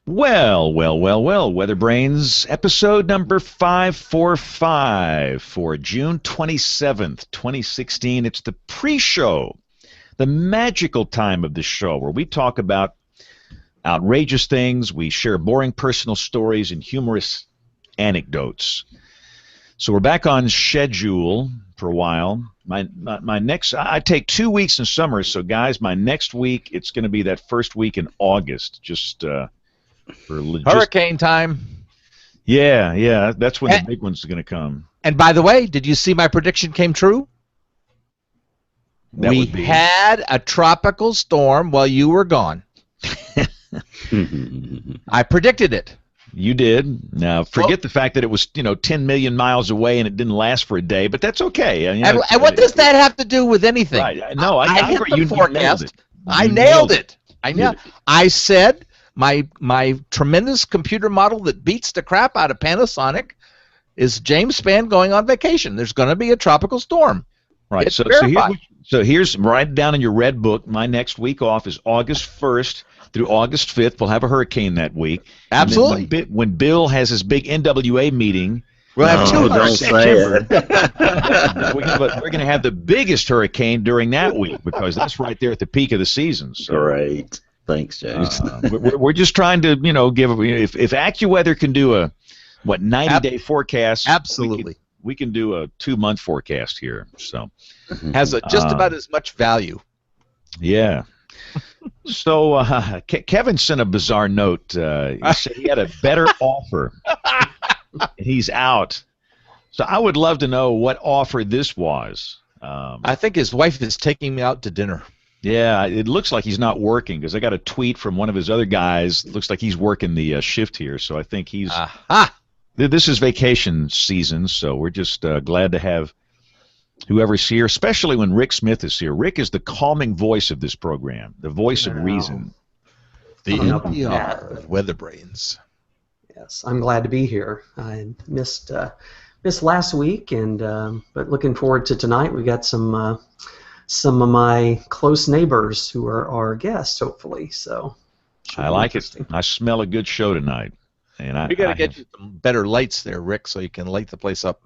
Well, WeatherBrains, episode number 545 for June 27th, 2016. It's the pre-show, the magical time of the show where we talk about outrageous things, we share boring personal stories and humorous anecdotes. So we're back on schedule for a while. My next, I take 2 weeks in summer, so guys, my next week, it's going to be that first week in August, for hurricane time. Yeah, that's when the big one's going to come. And by the way, did you see my prediction came true? We had a tropical storm while you were gone. I predicted it. You did. Now, forget the fact that it was, 10 million miles away and it didn't last for a day, but that's okay. And what does that have to do with anything? Right. No, I agree. You forecast. I nailed it. I said my tremendous computer model that beats the crap out of Panasonic is James Spann going on vacation. There's going to be a tropical storm. Right. So here's write down in your red book. My next week off is August 1st through August 5th. We'll have a hurricane that week. Absolutely. When Bill has his big NWA meeting, we'll have September. We're going to have the biggest hurricane during that week because that's right there at the peak of the season. So. Great. Thanks, James. We're just trying to, give if AccuWeather can do a 90-day forecast. Absolutely. We can do a 2-month forecast here. So has just about as much value. Yeah. So Kevin sent a bizarre note. He said he had a better offer. He's out. So I would love to know what offer this was. I think his wife is taking me out to dinner. Yeah, it looks like he's not working because I got a tweet from one of his other guys. It looks like he's working the shift here, so I think he's. This is vacation season, so we're just glad to have whoever's here, especially when Rick Smith is here. Rick is the calming voice of this program, the voice of reason. The NPR of WeatherBrains. Yes, I'm glad to be here. I missed last week, but looking forward to tonight. We got some of my close neighbors who are our guests, hopefully. So I like it. I smell a good show tonight. And we got to get you some better lights there, Rick, so you can light the place up.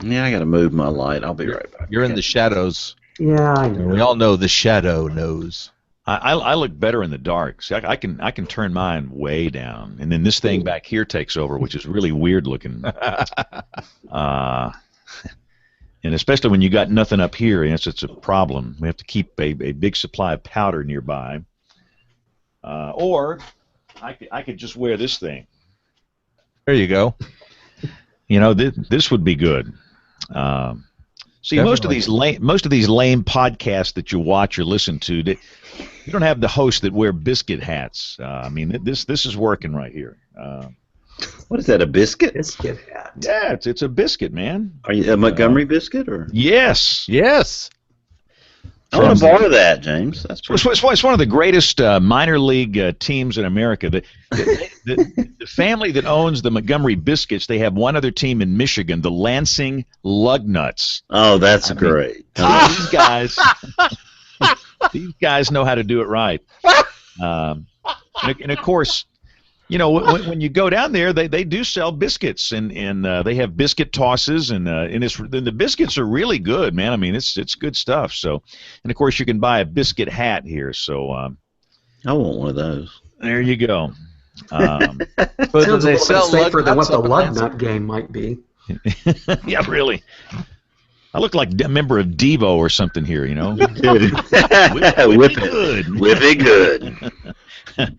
Yeah, I got to move my light. I'll be right back. You're in the shadows. Yeah, I know. We all know the shadow knows. I look better in the dark. See, I can turn mine way down, and then this thing back here takes over, which is really weird looking. And especially when you got nothing up here, yes, it's a problem. We have to keep a big supply of powder nearby. Or I could just wear this thing. There you go. This would be good. See, Definitely. most of these lame podcasts that you watch or listen to, you don't have the hosts that wear biscuit hats. This is working right here. What is that, a biscuit? Biscuit hat. Yeah, it's a biscuit, man. Are you a Montgomery biscuit or? Yes. I want to borrow that, James. It's one of the greatest minor league teams in America. The family that owns the Montgomery Biscuits, they have one other team in Michigan, the Lansing Lugnuts. Oh, that's great. These guys know how to do it right. And of course, when you go down there, they do sell biscuits, and they have biscuit tosses, and the biscuits are really good, man. I mean, it's good stuff. So, and of course, you can buy a biscuit hat here. So, I want one of those. There you go. Sounds a little bit safer than what the lug nut game might be. Yeah, really. I look like a member of Devo or something here, Whip it good.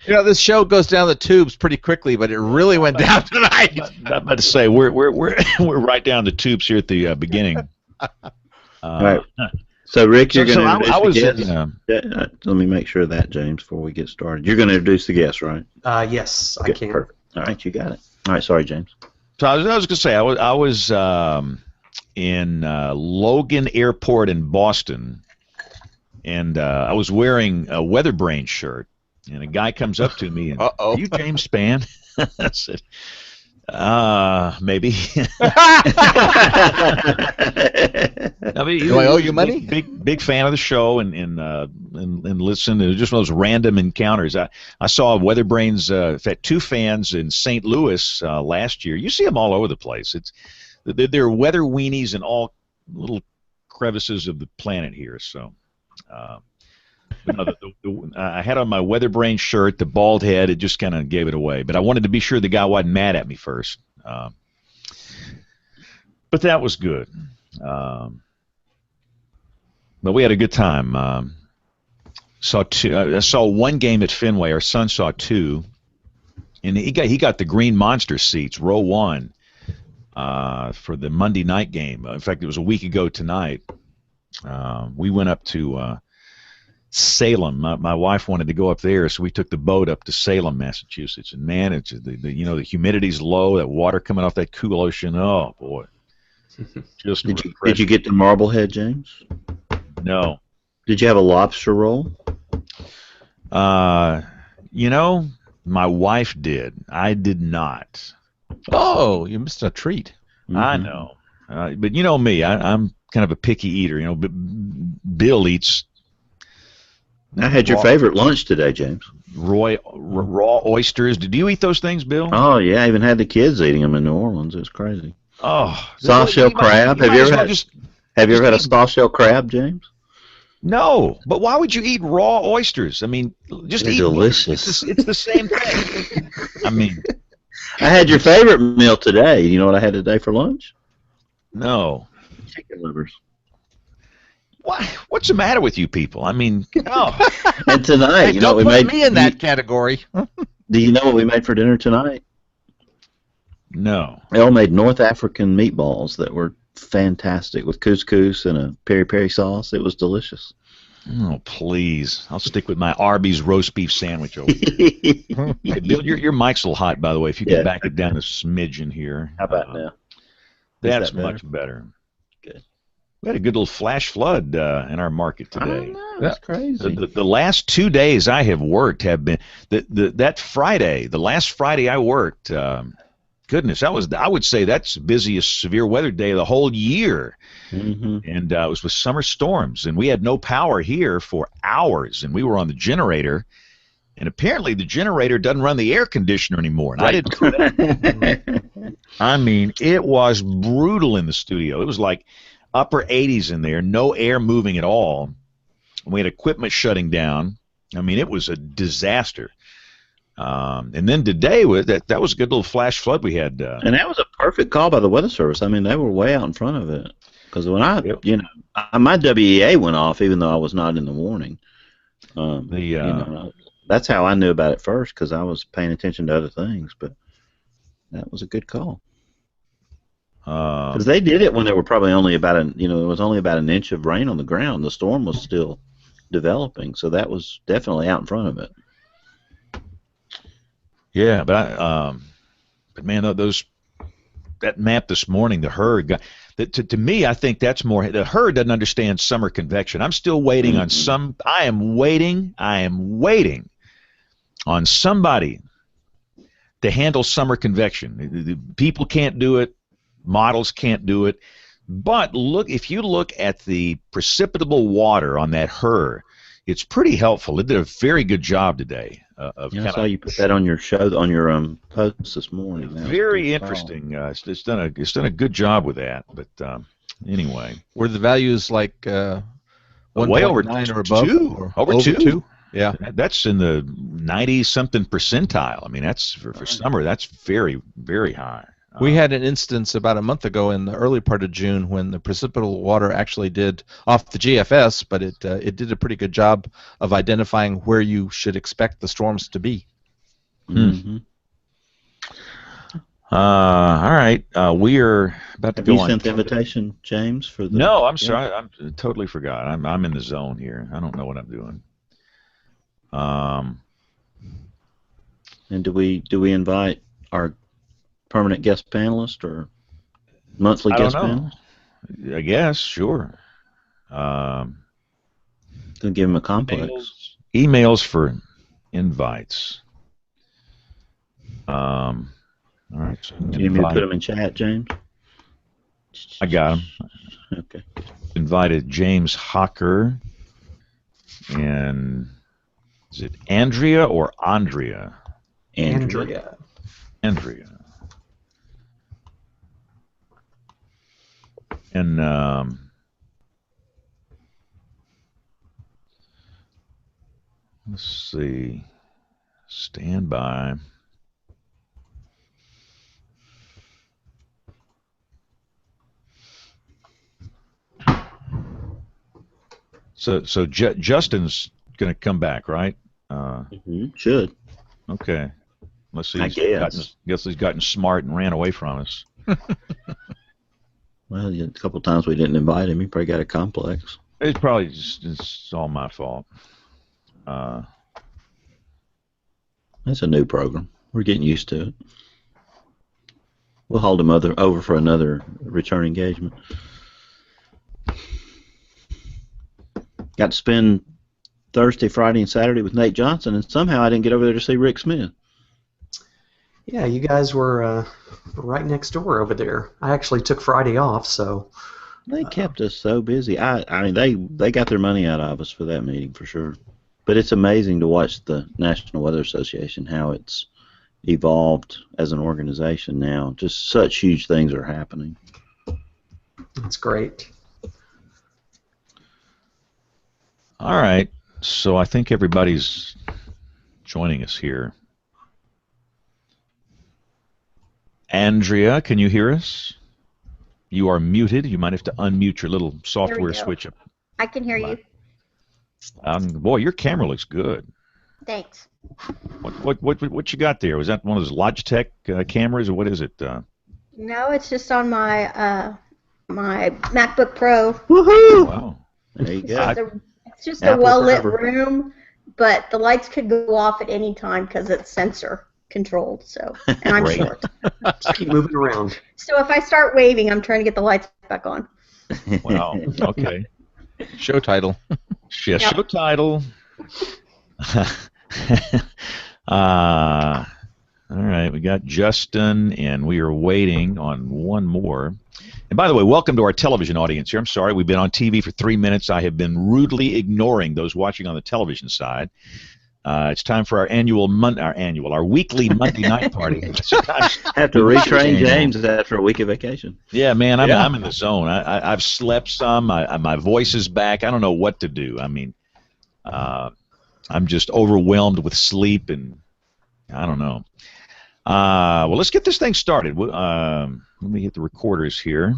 This show goes down the tubes pretty quickly, but it really went down tonight. I'm about to say we're right down the tubes here at the beginning. All right. So Rick, you're going to introduce the guest. In, let me make sure of that, James, before we get started. You're going to introduce the guest, right? Yes, okay, I can. Perfect. All right, you got it. All right, sorry, James. So I was going to say I was in Logan Airport in Boston, and I was wearing a WeatherBrains shirt, and a guy comes up to me and, "Are you James Spann?" I said, Maybe. I mean, Do I owe you money? Big fan of the show and listen. It was just one of those random encounters. I saw WeatherBrains had two fans in St. Louis last year. You see them all over the place. They're weather weenies in all little crevices of the planet here. So. But no, I had on my WeatherBrains shirt, the bald head. It just kind of gave it away. But I wanted to be sure the guy wasn't mad at me first. But that was good. But we had a good time. I saw one game at Fenway. Our son saw two, and he got the green monster seats, row one, for the Monday night game. In fact, it was a week ago tonight. We went up to Salem. My wife wanted to go up there, so we took the boat up to Salem, Massachusetts. And man, it's the humidity's low. That water coming off that cool ocean. Oh boy, just did you get to Marblehead, James? No. Did you have a lobster roll? My wife did. I did not. Oh, you missed a treat. Mm-hmm. I know, but you know me. I'm kind of a picky eater. Bill eats. I had your favorite lunch today, James. Raw oysters. Did you eat those things, Bill? Oh, yeah. I even had the kids eating them in New Orleans. It was crazy. Oh. Soft shell crab. Have you ever had a soft shell crab, James? No. But why would you eat raw oysters? I mean, just eat. Delicious. It's the same thing. I mean. I had your favorite meal today. You know what I had today for lunch? No. Chicken livers. What's the matter with you people? I mean, oh. And tonight, hey, don't put me in that category. Do you know what we made for dinner tonight? No. Elle made North African meatballs that were fantastic with couscous and a peri-peri sauce. It was delicious. Oh, please. I'll stick with my Arby's roast beef sandwich over here. Hey, Bill, your mic's a little hot, by the way. If you can back it down a smidgen here. How about now? That's much better. Good. We had a good little flash flood in our market today. Oh, no, that's crazy. The last 2 days I have worked have been that Friday. The last Friday I worked. Goodness, I would say that's the busiest severe weather day of the whole year. Mm-hmm. And it was with summer storms, and we had no power here for hours, and we were on the generator. And apparently the generator doesn't run the air conditioner anymore. And right. I didn't. I mean, it was brutal in the studio. It was like upper 80s in there, no air moving at all. We had equipment shutting down. I mean, it was a disaster. And then today, that was a good little flash flood we had. And that was a perfect call by the Weather Service. I mean, they were way out in front of it. Because when my WEA went off, even though I was not in the warning. That's how I knew about it first, because I was paying attention to other things. But that was a good call. Because they did it when there were probably only it was only about an inch of rain on the ground. The storm was still developing, so that was definitely out in front of it. Yeah, but man, that map this morning, the herd. To me, I think that's more. The herd doesn't understand summer convection. I'm still waiting on some. I am waiting on somebody to handle summer convection. The people can't do it. Models can't do it. But if you look at the precipitable water on that herd, it's pretty helpful. It did a very good job today. I saw you put that on your show, on your post this morning. Very interesting. It's done a good job with that. But anyway, were the values like 1.9 or above? Over two. Yeah, that's in the 90-something percentile. I mean, that's for summer. That's very, very high. We had an instance about a month ago in the early part of June when the precipitable water actually did off the GFS, but it did a pretty good job of identifying where you should expect the storms to be. Mm-hmm. All right, we are about to go on. Have you sent the invitation, James? For the No, I'm sorry, I totally forgot. I'm in the zone here. I don't know what I'm doing. And do we invite our permanent guest panelist or monthly guest panelist? I guess, sure. Gonna give him a complex. Emails for invites. All right. So Do you need me to put them in chat, James? I got them. Okay. Invited James Hocker and is it Andrea or Andrea? Andrea. Andrea. And let's see. Stand by. So Justin's going to come back, right? Should. Okay. Let's see. I guess he's gotten smart and ran away from us. Well, a couple of times we didn't invite him. He probably got a complex. It's probably it's all my fault. It's a new program. We're getting used to it. We'll hold him over for another return engagement. Got to spend Thursday, Friday, and Saturday with Nate Johnson, and somehow I didn't get over there to see Rick Smith. Yeah, you guys were right next door over there. I actually took Friday off, so they kept us so busy. I mean, they got their money out of us for that meeting for sure. But it's amazing to watch the National Weather Association, how it's evolved as an organization now. Just such huge things are happening. That's great. All right. So I think everybody's joining us here. Andrea, can you hear us? You are muted. You might have to unmute your little software switch up. I can hear you. Boy, your camera looks good. Thanks. What you got there? Was that one of those Logitech cameras, or what is it? No, it's just on my my MacBook Pro. Woohoo! Wow. There you go. It's just a well-lit room, but the lights could go off at any time because it's sensor controlled. So, and I'm short. Just keep moving around. So if I start waving, I'm trying to get the lights back on. Wow. Okay. Show title. Yeah, show title. All right, we got Justin, and we are waiting on one more. And by the way, welcome to our television audience here. I'm sorry, we've been on TV for 3 minutes. I have been rudely ignoring those watching on the television side. It's time for our weekly Monday night party. Have to retrain James after a week of vacation. Yeah, man, I'm in the zone. I've slept some. My voice is back. I don't know what to do. I mean, I'm just overwhelmed with sleep, and I don't know. Well, let's get this thing started. Let me hit the recorders here.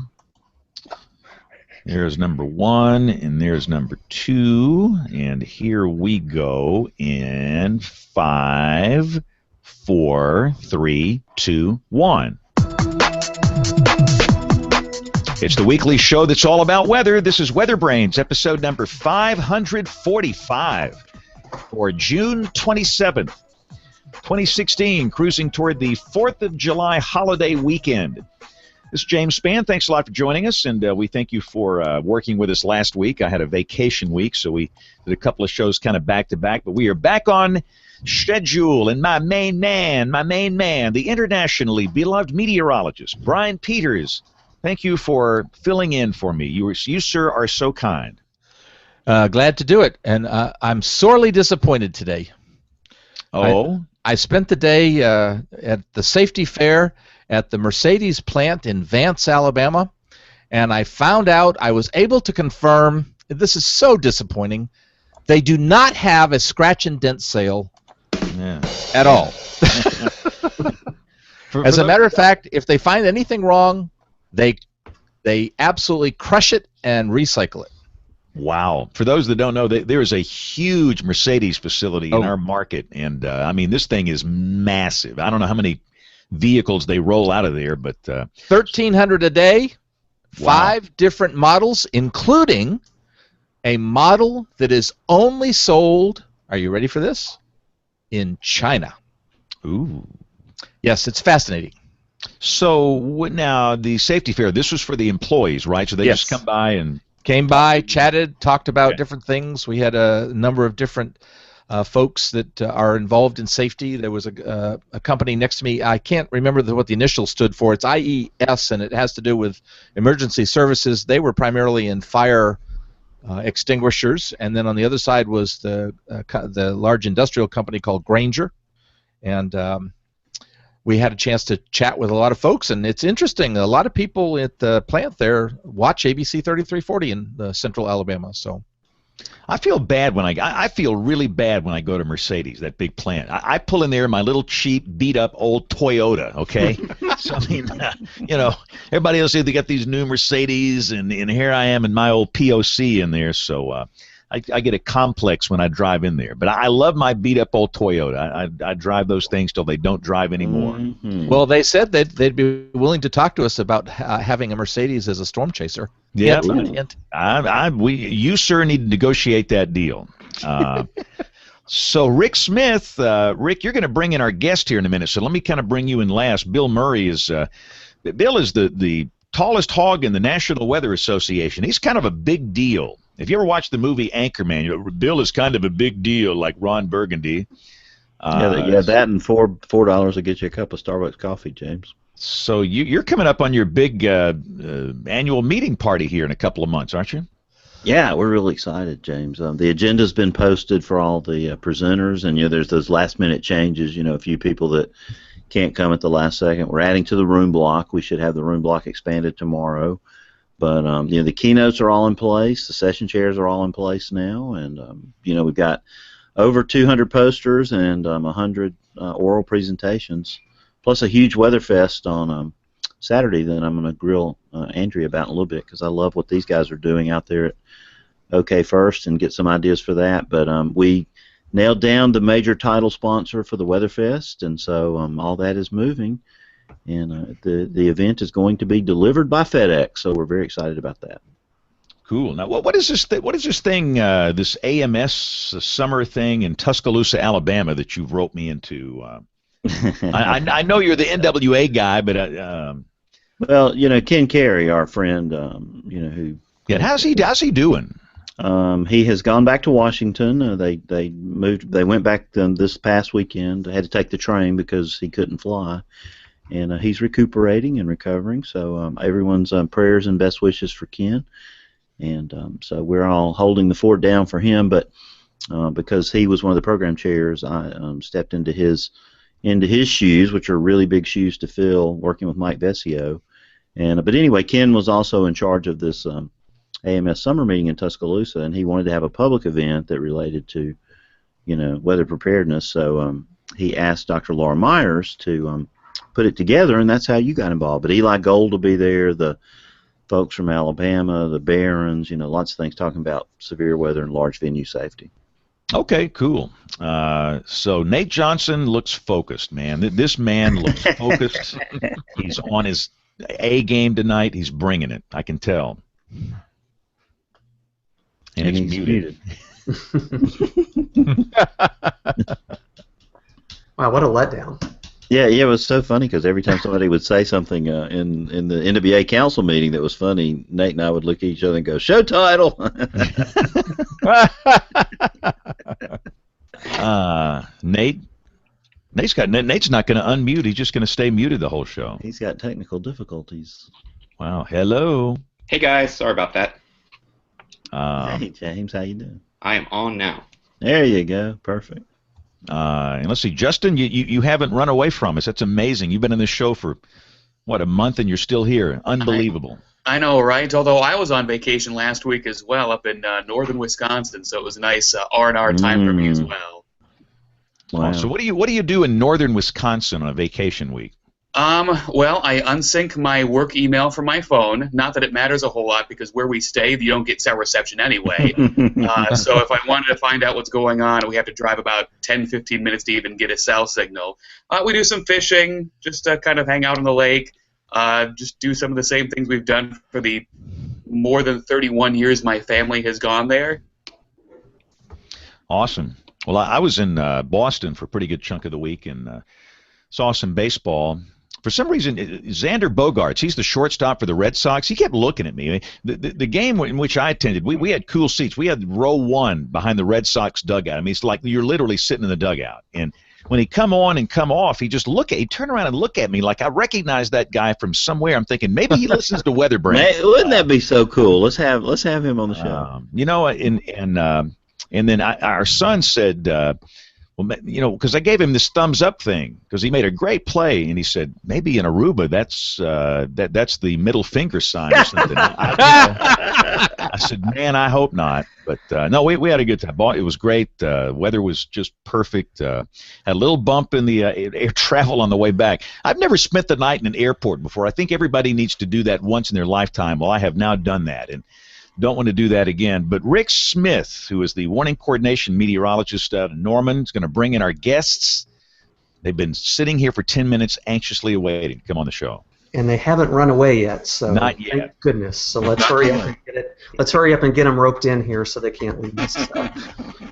There's number 1, and there's number 2, and here we go in 5, 4, 3, 2, 1. It's the weekly show that's all about weather. This is WeatherBrains, episode number 545 for June 27th, 2016, cruising toward the 4th of July holiday weekend. This is James Spann. Thanks a lot for joining us, and we thank you for working with us last week. I had a vacation week, so we did a couple of shows kind of back-to-back, but we are back on schedule, and my main man, the internationally beloved meteorologist, Brian Peters. Thank you for filling in for me. You, sir, are so kind. Glad to do it, and I'm sorely disappointed today. Oh? I spent the day at the safety fair at the Mercedes plant in Vance, Alabama, and I found out, I was able to confirm, this is so disappointing, they do not have a scratch and dent sale at all. As a matter of fact, if they find anything wrong, they absolutely crush it and recycle it. Wow. For those that don't know, there is a huge Mercedes facility in our market, and I mean, this thing is massive. I don't know how many vehicles they roll out of there, but 1,300 a day, 5 different models, including a model that is only sold, are you ready for this? In China. Ooh. Yes, it's fascinating. So now the safety fair, this was for the employees, right? So they just come by and... Came by, chatted, talked about different things. We had a number of different folks that are involved in safety. There was a company next to me. I can't remember what the initials stood for. It's IES, and it has to do with emergency services. They were primarily in fire extinguishers, and then on the other side was the large industrial company called Granger, and we had a chance to chat with a lot of folks, and it's interesting. A lot of people at the plant there watch ABC 3340 in Central Alabama. So I feel bad when I feel really bad when I go to Mercedes, that big plant. I pull in there in my little cheap, beat up old Toyota. Okay, so I mean, everybody else they got these new Mercedes, and here I am in my old POC in there. So I get a complex when I drive in there. But I love my beat up old Toyota. I drive those things till they don't drive anymore. Mm-hmm. Well, they said that they'd be willing to talk to us about having a Mercedes as a storm chaser. Yeah, hint. You sir need to negotiate that deal. So Rick Smith, Rick, you're going to bring in our guest here in a minute. So let me kind of bring you in last. Bill Murray is Bill is the tallest hog in the National Weather Association. He's kind of a big deal. If you ever watched the movie Anchorman, Bill is kind of a big deal, like Ron Burgundy. That and $4 will get you a cup of Starbucks coffee, James. So you're coming up on your big annual meeting party here in a couple of months, aren't you? Yeah, we're really excited, James. The agenda's been posted for all the presenters, and there's those last-minute changes. A few people that can't come at the last second. We're adding to the room block. We should have the room block expanded tomorrow. But the keynotes are all in place. The session chairs are all in place now, and we've got over 200 posters and 100 oral presentations, plus a huge weather fest on Saturday that I'm going to grill Andrea about in a little bit, because I love what these guys are doing out there at OK First and get some ideas for that. But we nailed down the major title sponsor for the weather fest, and so all that is moving. And the event is going to be delivered by FedEx, so we're very excited about that. Cool. Now, what is this? What is this thing? This AMS summer thing in Tuscaloosa, Alabama, that you've roped me into? I know you're the NWA guy, but well, Ken Carey, our friend, who. Yeah. How's he doing? He has gone back to Washington. They went back this past weekend. They had to take the train because he couldn't fly. And he's recuperating and recovering, so everyone's prayers and best wishes for Ken. And so we're all holding the fort down for him, but because he was one of the program chairs, I stepped into his shoes, which are really big shoes to fill, working with Mike Vesio. But anyway, Ken was also in charge of this AMS summer meeting in Tuscaloosa, and he wanted to have a public event that related to, weather preparedness. So he asked Dr. Laura Myers to put it together, and that's how you got involved. But Eli Gold will be there, the folks from Alabama, the Barons, lots of things talking about severe weather and large venue safety. Okay, cool. So Nate Johnson looks focused, man. This man looks focused. He's on his A game tonight. He's bringing it. I can tell. And it's muted. Wow, what a letdown. Yeah, it was so funny because every time somebody would say something in the NWA council meeting that was funny, Nate and I would look at each other and go, "Show title." Nate's not going to unmute. He's just going to stay muted the whole show. He's got technical difficulties. Wow. Hello. Hey guys, sorry about that. Hey James, how you doing? I am on now. There you go. Perfect. And let's see, Justin, you haven't run away from us. That's amazing. You've been in this show for, what, a month, and you're still here. Unbelievable. I know, right? Although I was on vacation last week as well up in northern Wisconsin, so it was a nice R&R time for me as well. Wow. Oh, so what do you do in northern Wisconsin on a vacation week? Well, I unsync my work email from my phone. Not that it matters a whole lot, because where we stay, you don't get cell reception anyway. So if I wanted to find out what's going on, we have to drive about 10-15 minutes to even get a cell signal. We do some fishing, just kind of hang out on the lake, just do some of the same things we've done for the more than 31 years my family has gone there. Awesome. Well, I was in Boston for a pretty good chunk of the week and saw some baseball. for some reason, Xander Bogaerts, he's the shortstop for the Red Sox. He kept looking at me. The game in which I attended, we had cool seats. We had row 1 behind the Red Sox dugout. I mean, it's like you're literally sitting in the dugout. And when he come on and come off, he turn around and look at me like I recognize that guy from somewhere. I'm thinking maybe he listens to WeatherBrains. Wouldn't that be so cool? Let's have him on the show. And then our son said, because I gave him this thumbs up thing because he made a great play, and he said maybe in Aruba that's the middle finger sign or something. I said, man, I hope not. But no, we had a good time. It was great. Weather was just perfect. Had a little bump in the air travel on the way back. I've never spent the night in an airport before. I think everybody needs to do that once in their lifetime. Well, I have now done that, and don't want to do that again. But Rick Smith, who is the warning coordination meteorologist out of Norman, is going to bring in our guests. They've been sitting here for 10 minutes anxiously awaiting to come on the show. And they haven't run away yet, so not yet. Thank goodness. So let's hurry up and get it. Let's hurry up and get them roped in here so they can't leave us.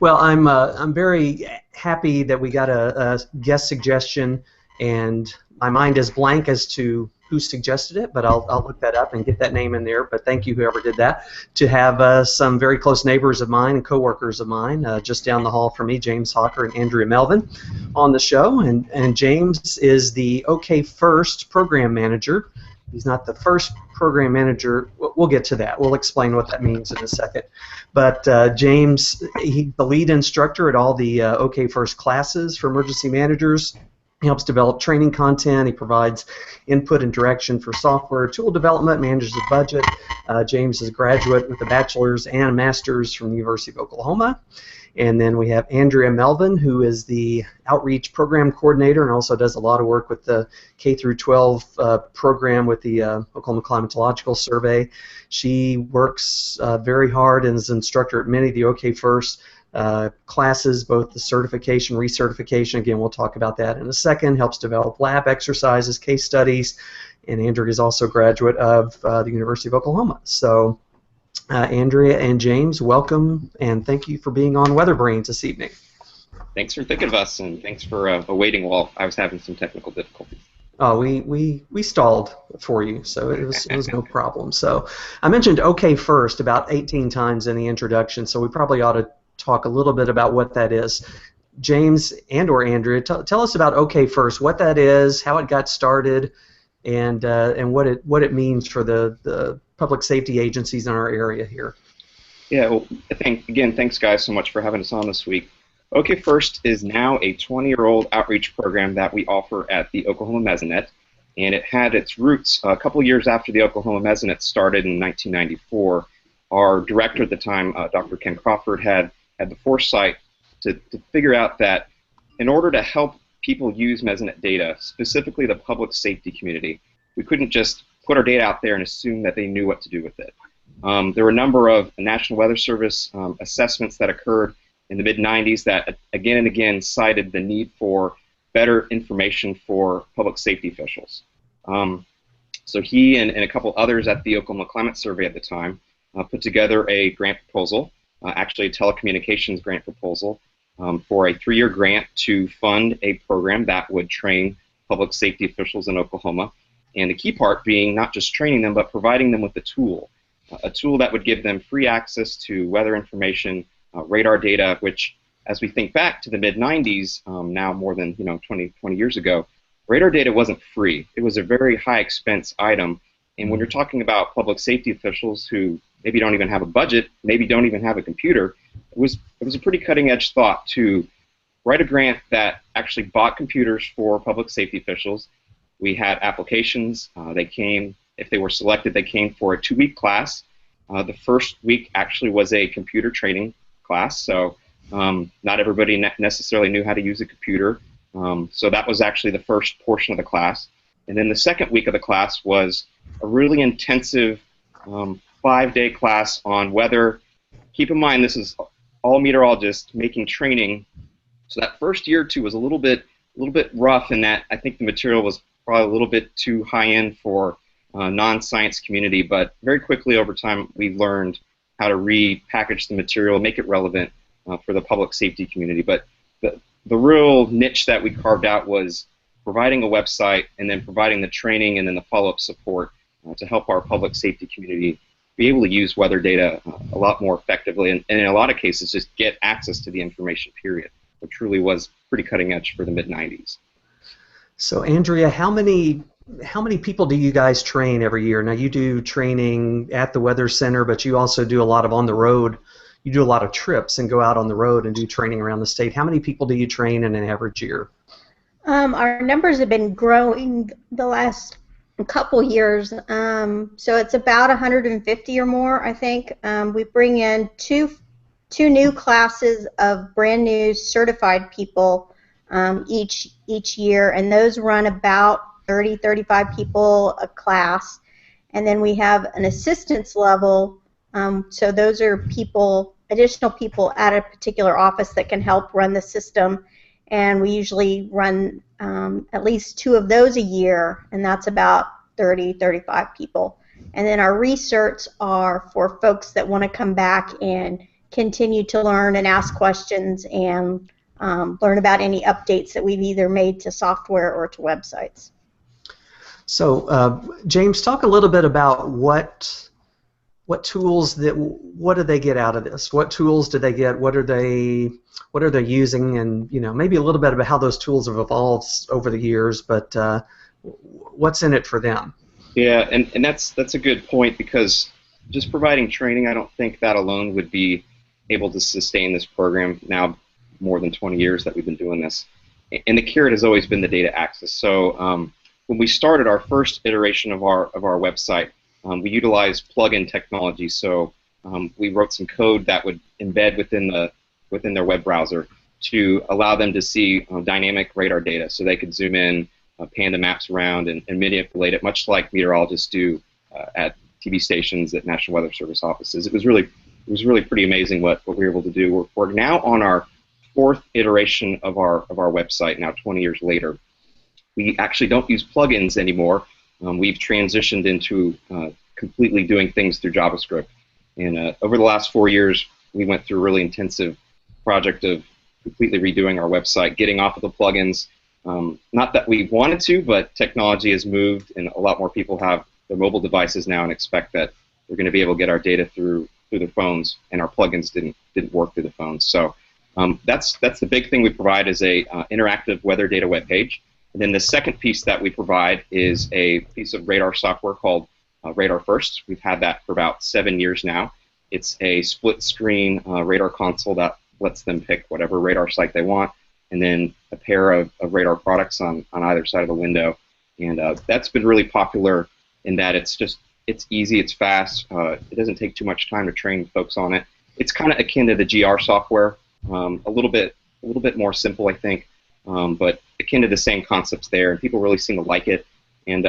Well, I'm very happy that we got a guest suggestion, and my mind is blank as to who suggested it, but I'll look that up and get that name in there. But thank you, whoever did that, to have some very close neighbors of mine and coworkers of mine just down the hall from me, James Hawker and Andrea Melvin, on the show. And James is the OK First program manager. He's not the first program manager. We'll get to that. We'll explain what that means in a second. But James, he's the lead instructor at all the OK First classes for emergency managers. He helps develop training content. He provides input and direction for software tool development, manages the budget. James is a graduate with a bachelor's and a master's from the University of Oklahoma. And then we have Andrea Melvin, who is the outreach program coordinator and also does a lot of work with the K through 12 program with the Oklahoma Climatological Survey. She works very hard and is an instructor at many of the OK First classes, both the certification, recertification. Again, we'll talk about that in a second. Helps develop lab exercises, case studies, and Andrea is also a graduate of the University of Oklahoma. So, Andrea and James, welcome, and thank you for being on WeatherBrains this evening. Thanks for thinking of us, and thanks for waiting while I was having some technical difficulties. Oh, we stalled for you, so it was no problem. So, I mentioned OK First about 18 times in the introduction, so we probably ought to talk a little bit about what that is. James and or Andrea, tell us about OK First, what that is, how it got started, and what it means for the public safety agencies in our area here. Yeah, well, thanks guys so much for having us on this week. OK First is now a 20-year-old outreach program that we offer at the Oklahoma Mesonet, and it had its roots a couple years after the Oklahoma Mesonet started in 1994. Our director at the time, Dr. Ken Crawford, had the foresight to figure out that in order to help people use Mesonet data, specifically the public safety community, we couldn't just put our data out there and assume that they knew what to do with it. There were a number of National Weather Service assessments that occurred in the mid-90s that again and again cited the need for better information for public safety officials. So he and a couple others at the Oklahoma Climate Survey at the time put together a grant proposal, actually a telecommunications grant proposal, for a 3-year grant to fund a program that would train public safety officials in Oklahoma. And the key part being not just training them, but providing them with a tool that would give them free access to weather information, radar data, which, as we think back to the mid-90s, now more than 20 years ago, radar data wasn't free. It was a very high expense item. And when you're talking about public safety officials who maybe don't even have a budget, maybe don't even have a computer, it was a pretty cutting edge thought to write a grant that actually bought computers for public safety officials. We had applications. They came, if they were selected, they came for a 2-week class. The first week actually was a computer training class, so not everybody necessarily knew how to use a computer. So that was actually the first portion of the class. And then the second week of the class was a really intensive 5-day class on weather. Keep in mind, this is all meteorologists making training. So that first year or two was a little bit rough in that I think the material was probably a little bit too high-end for non-science community, but very quickly over time we learned how to repackage the material, make it relevant for the public safety community. But the real niche that we carved out was providing a website, and then providing the training and then the follow-up support to help our public safety community be able to use weather data a lot more effectively, and in a lot of cases just get access to the information, period. It truly was pretty cutting edge for the mid-90s. So Andrea, how many people do you guys train every year? Now you do training at the Weather Center, but you also do a lot of on the road. You do a lot of trips and go out on the road and do training around the state. How many people do you train in an average year? Our numbers have been growing the last couple years, so it's about 150 or more, I think. We bring in two new classes of brand new certified people each year, and those run about 35 people a class. And then we have an assistance level, so those are additional people at a particular office that can help run the system, and we usually run at least 2 of those a year, and that's about 35 people. And then our research are for folks that want to come back and continue to learn and ask questions and learn about any updates that we've either made to software or to websites. So, James, talk a little bit about what tools what do they get out of this? What tools do they get? What are they using? And maybe a little bit about how those tools have evolved over the years. But what's in it for them? Yeah, and that's a good point, because just providing training, I don't think that alone would be able to sustain this program now more than 20 years that we've been doing this. And the carrot has always been the data access. So when we started our first iteration of our website, we utilized plug-in technology. So we wrote some code that would embed within their web browser to allow them to see dynamic radar data, so they could zoom in, pan the maps around, and manipulate it, much like meteorologists do at TV stations at National Weather Service offices. It was really pretty amazing what we were able to do. We're now on our 4th iteration of our website, now 20 years later. We actually don't use plugins anymore. We've transitioned into completely doing things through JavaScript. And over the last 4 years, we went through a really intensive project of completely redoing our website, getting off of the plugins. Not that we wanted to, but technology has moved, and a lot more people have their mobile devices now and expect that they're going to be able to get our data through their phones, and our plugins didn't work through the phones. So that's the big thing we provide, is a interactive weather data web page. And then the second piece that we provide is a piece of radar software called Radar First. We've had that for about 7 years now. It's a split-screen radar console that lets them pick whatever radar site they want, and then a pair of radar products on either side of the window. And that's been really popular in that it's easy, it's fast, it doesn't take too much time to train folks on it. It's kind of akin to the GR software, a little bit more simple, I think, but akin to the same concepts there, and people really seem to like it. And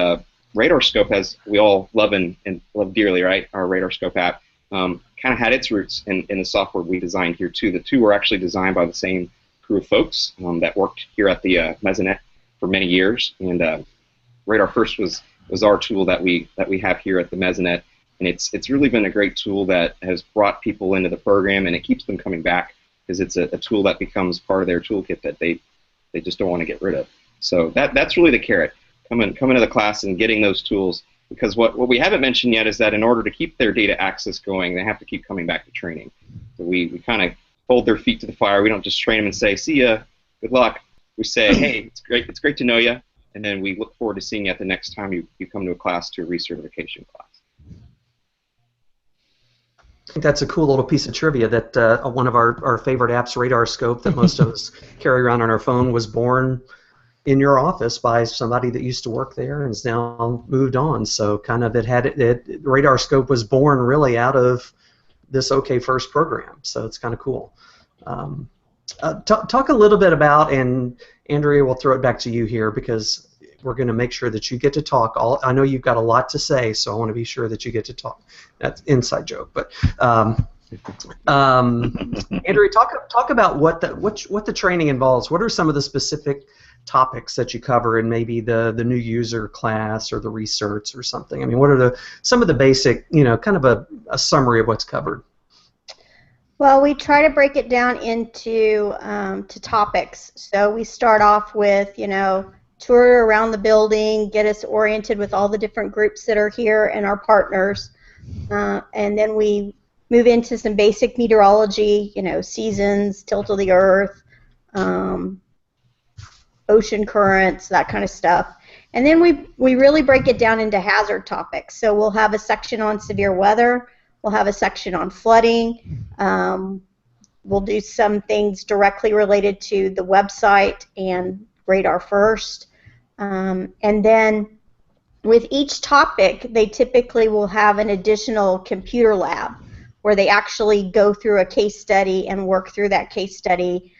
RadarScope, as we all love and love dearly, right? Our RadarScope app kind of had its roots in the software we designed here too. The two were actually designed by the same crew of folks that worked here at the Mesonet for many years. And Radar First was our tool that we have here at the Mesonet, and it's really been a great tool that has brought people into the program, and it keeps them coming back, because it's a tool that becomes part of their toolkit that they just don't want to get rid of. So that's really the carrot, coming to the class and getting those tools, because what we haven't mentioned yet is that in order to keep their data access going, they have to keep coming back to training. So we kind of hold their feet to the fire. We don't just train them and say, see ya, good luck. We say, hey, it's great to know you, and then we look forward to seeing you at the next time you come to a class, to a recertification class. I think that's a cool little piece of trivia that one of our favorite apps, RadarScope, that most of us carry around on our phone, was born in your office by somebody that used to work there and has now moved on. So kind of RadarScope was born really out of this OK First program. So it's kind of cool. Talk a little bit about, and Andrea, we'll throw it back to you here, because we're going to make sure that you get to talk. I know you've got a lot to say, so I want to be sure that you get to talk. That's an inside joke, but Andrea, talk about what the training involves. What are some of the specific topics that you cover in maybe the new user class or the research or something? I mean, what are some of the basic, kind of a summary of what's covered? Well, we try to break it down into to topics. So we start off with, tour around the building, get us oriented with all the different groups that are here and our partners. And then we move into some basic meteorology, seasons, tilt of the earth, ocean currents, that kind of stuff. And then we really break it down into hazard topics. So we'll have a section on severe weather. We'll have a section on flooding. We'll do some things directly related to the website and Radar First. And then with each topic, they typically will have an additional computer lab where they actually go through a case study and work through that case study.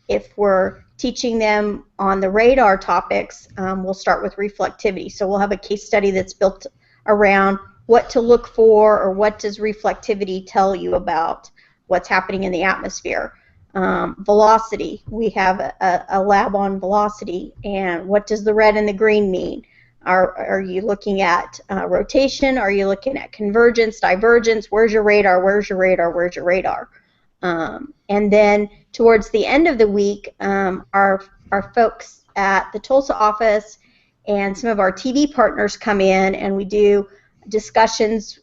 If we're teaching them on the radar topics, we'll start with reflectivity. So we'll have a case study that's built around what to look for, or what does reflectivity tell you about what's happening in the atmosphere. Velocity, we have a lab on velocity, and what does the red and the green mean? Are you looking at rotation? Are you looking at convergence, divergence? Where's your radar? Where's your radar? Where's your radar? And then towards the end of the week, our folks at the Tulsa office and some of our TV partners come in, and we do discussions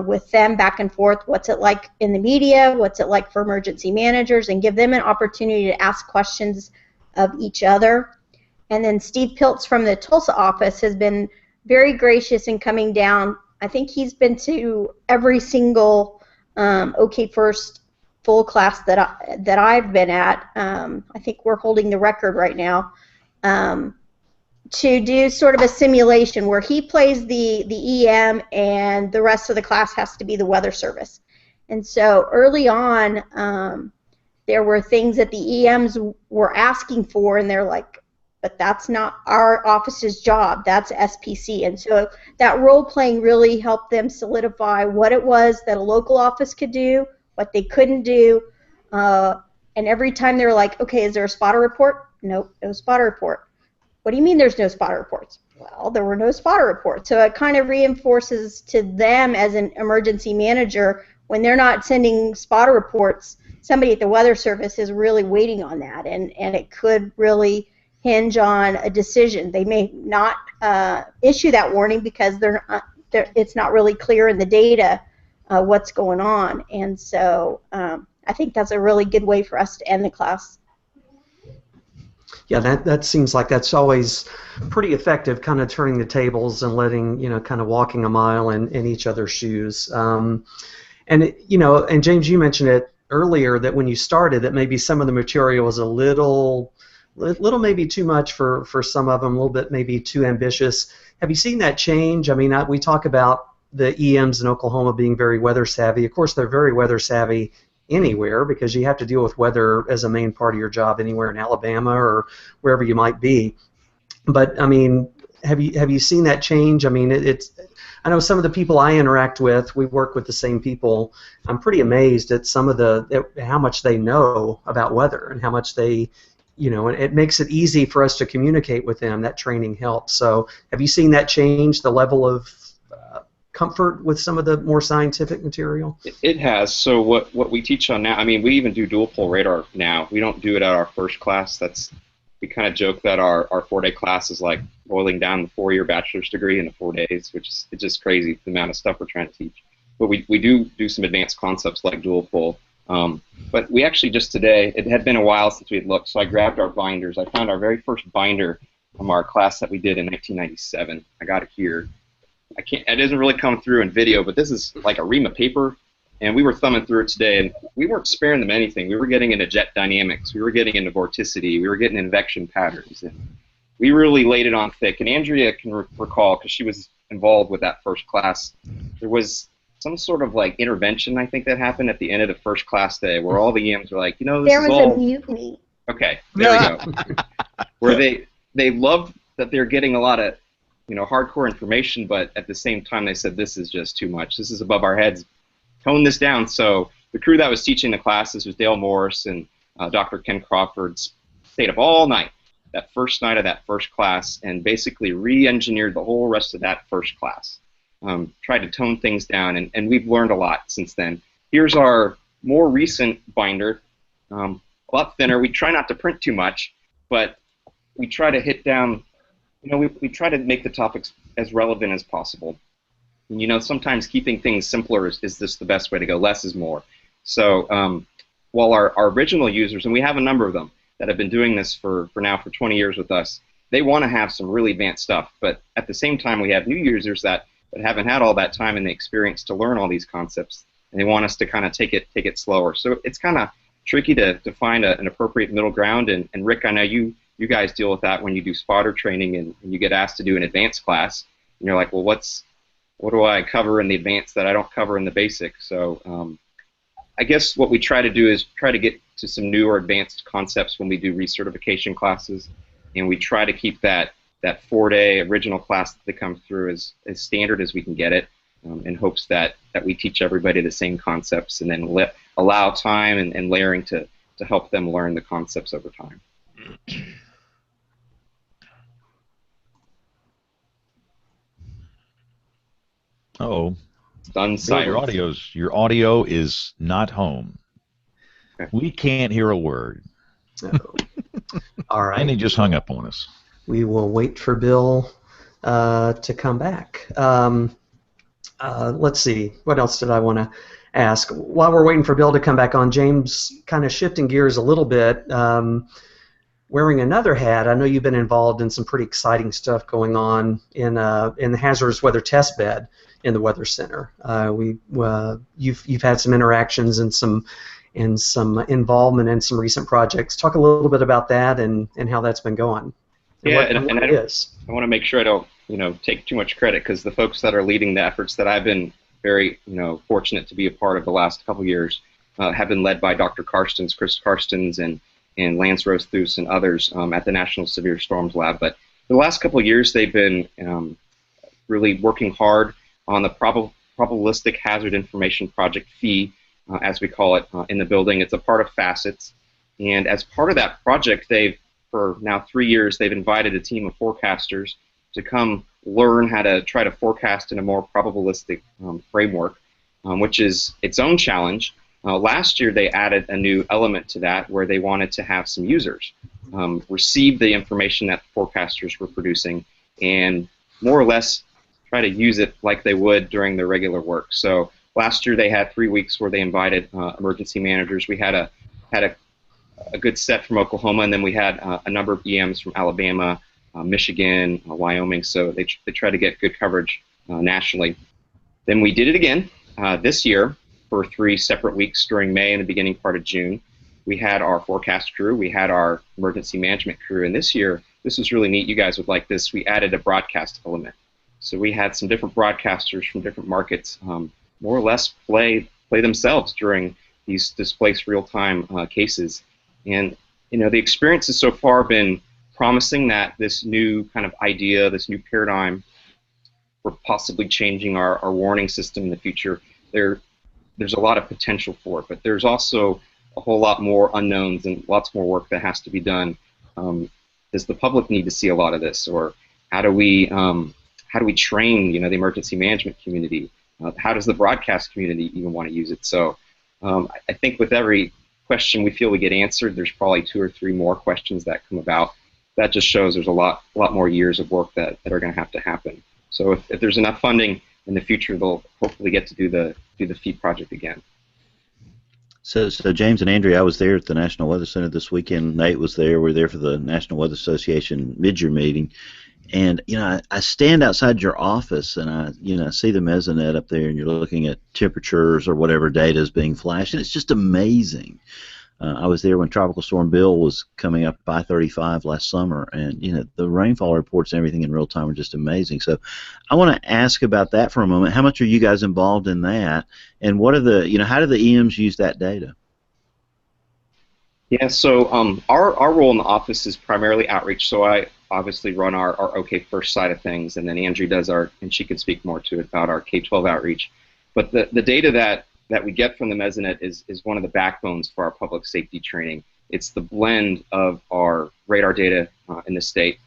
with them back and forth. What's it like in the media? What's it like for emergency managers? And give them an opportunity to ask questions of each other. And then Steve Piltz from the Tulsa office has been very gracious in coming down. I think he's been to every single OK First full class that I've been at. I think we're holding the record right now, to do sort of a simulation where he plays the EM and the rest of the class has to be the weather service. And so early on, there were things that the EMs were asking for, and they're like, but that's not our office's job, that's SPC. And so that role playing really helped them solidify what it was that a local office could do, what they couldn't do, and every time they were like, okay, is there a spotter report? Nope, no spotter report. What do you mean there's no spotter reports? Well, there were no spotter reports. So it kind of reinforces to them as an emergency manager, when they're not sending spotter reports, somebody at the Weather Service is really waiting on that, and it could really hinge on a decision. They may not issue that warning because it's not really clear in the data what's going on. And so I think that's a really good way for us to end the class. Yeah, that seems like that's always pretty effective, kind of turning the tables and letting, kind of walking a mile in each other's shoes. And James, you mentioned it earlier that when you started, that maybe some of the material was a little maybe too much for some of them, a little bit maybe too ambitious. Have you seen that change? I mean, we talk about the EMs in Oklahoma being very weather savvy. Of course, they're very weather savvy anywhere because you have to deal with weather as a main part of your job anywhere in Alabama or wherever you might be. But I mean, have you seen that change? I mean, I know some of the people I interact with, we work with the same people. I'm pretty amazed at how much they know about weather and how much they, and it makes it easy for us to communicate with them. That training helps. So have you seen that change, the level of comfort with some of the more scientific material? It has. So what we teach on now, I mean, we even do dual pole radar now. We don't do it at our first class. We kind of joke that our 4-day class is like boiling down the 4-year bachelor's degree into 4 days, which is it's just crazy the amount of stuff we're trying to teach. But we do some advanced concepts like dual pole. But we actually just today, it had been a while since we had looked, so I grabbed our binders. I found our very first binder from our class that we did in 1997. I got it here. It doesn't really come through in video, but this is like a ream of paper, and we were thumbing through it today, and we weren't sparing them anything. We were getting into jet dynamics. We were getting into vorticity. We were getting invection patterns, and we really laid it on thick. And Andrea can recall, because she was involved with that first class, there was some sort of like intervention, I think, that happened at the end of the first class day, where all the EMs were like, this there is was all... a mutiny. Okay, there we go. Where they loved that they're getting a lot of hardcore information, but at the same time they said, this is just too much. This is above our heads. Tone this down. So the crew that was teaching the classes was Dale Morris and Dr. Ken Crawford. Stayed up all night, that first night of that first class, and basically re-engineered the whole rest of that first class. Tried to tone things down, and we've learned a lot since then. Here's our more recent binder, a lot thinner. We try not to print too much, but we try to hit down we try to make the topics as relevant as possible. And, sometimes keeping things simpler is just the best way to go. Less is more. So while our original users, and we have a number of them that have been doing this for 20 years with us, they want to have some really advanced stuff. But at the same time, we have new users that haven't had all that time and the experience to learn all these concepts, and they want us to kind of take it slower. So it's kind of tricky to find an appropriate middle ground. And Rick, I know you guys deal with that when you do spotter training and you get asked to do an advanced class, and you're like, well, what do I cover in the advanced that I don't cover in the basic? So I guess what we try to do is try to get to some new or advanced concepts when we do recertification classes, and we try to keep that 4-day original class that comes through as standard as we can get it, in hopes that we teach everybody the same concepts, and then allow time and layering to help them learn the concepts over time. Oh, Done silence. Your audio is not home. Okay. We can't hear a word. Oh. All right. And he just hung up on us. We will wait for Bill to come back. Let's see. What else did I want to ask? While we're waiting for Bill to come back on, James, kind of shifting gears a little bit, wearing another hat, I know you've been involved in some pretty exciting stuff going on in the hazardous weather test bed in the Weather Center. You've had some interactions and some involvement in some recent projects. Talk a little bit about that and how that's been going. Yeah, and I want to make sure I don't take too much credit, because the folks that are leading the efforts that I've been very fortunate to be a part of the last couple years have been led by Dr. Chris Karstens and Lance Rothfuss and others at the National Severe Storms Lab. But for the last couple of years, they've been really working hard on the Probabilistic Hazard Information Project fee, as we call it, in the building. It's a part of Facets, and as part of that project, for now 3 years, they've invited a team of forecasters to come learn how to try to forecast in a more probabilistic framework, which is its own challenge. Last year, they added a new element to that, where they wanted to have some users receive the information that the forecasters were producing and more or less try to use it like they would during their regular work. So last year, they had 3 weeks where they invited emergency managers. We had a good set from Oklahoma, and then we had a number of EMs from Alabama, Michigan, Wyoming, so they try to get good coverage nationally. Then we did it again this year for 3 separate weeks during May and the beginning part of June. We had our forecast crew, we had our emergency management crew, and this year, this was really neat, you guys would like this, we added a broadcast element. So we had some different broadcasters from different markets more or less play themselves during these displaced real-time cases. And the experience has so far been promising that this new kind of idea, this new paradigm for possibly changing our warning system in the future, there's a lot of potential for it, but there's also a whole lot more unknowns and lots more work that has to be done. Does the public need to see a lot of this, or how do we train the emergency management community? How does the broadcast community even want to use it? So I think with every question we feel we get answered, there's probably 2 or 3 more questions that come about. That just shows there's a lot more years of work that are going to have to happen. So if there's enough funding in the future, they'll hopefully get to do the FEED project again. So James and Andrea, I was there at the National Weather Center this weekend. Nate was there. We were there for the National Weather Association mid-year meeting. And, I stand outside your office and I see the mesonet up there, and you're looking at temperatures or whatever data is being flashed, and it's just amazing. I was there when Tropical Storm Bill was coming up I-35 last summer, and the rainfall reports and everything in real time are just amazing. So I want to ask about that for a moment. How much are you guys involved in that, and what are how do the EMs use that data? Yeah, so our role in the office is primarily outreach. So I obviously run our OK First side of things, and then Andrea does and she can speak more to it about our K-12 outreach. But the data that we get from the mesonet is one of the backbones for our public safety training. It's the blend of our radar data in the state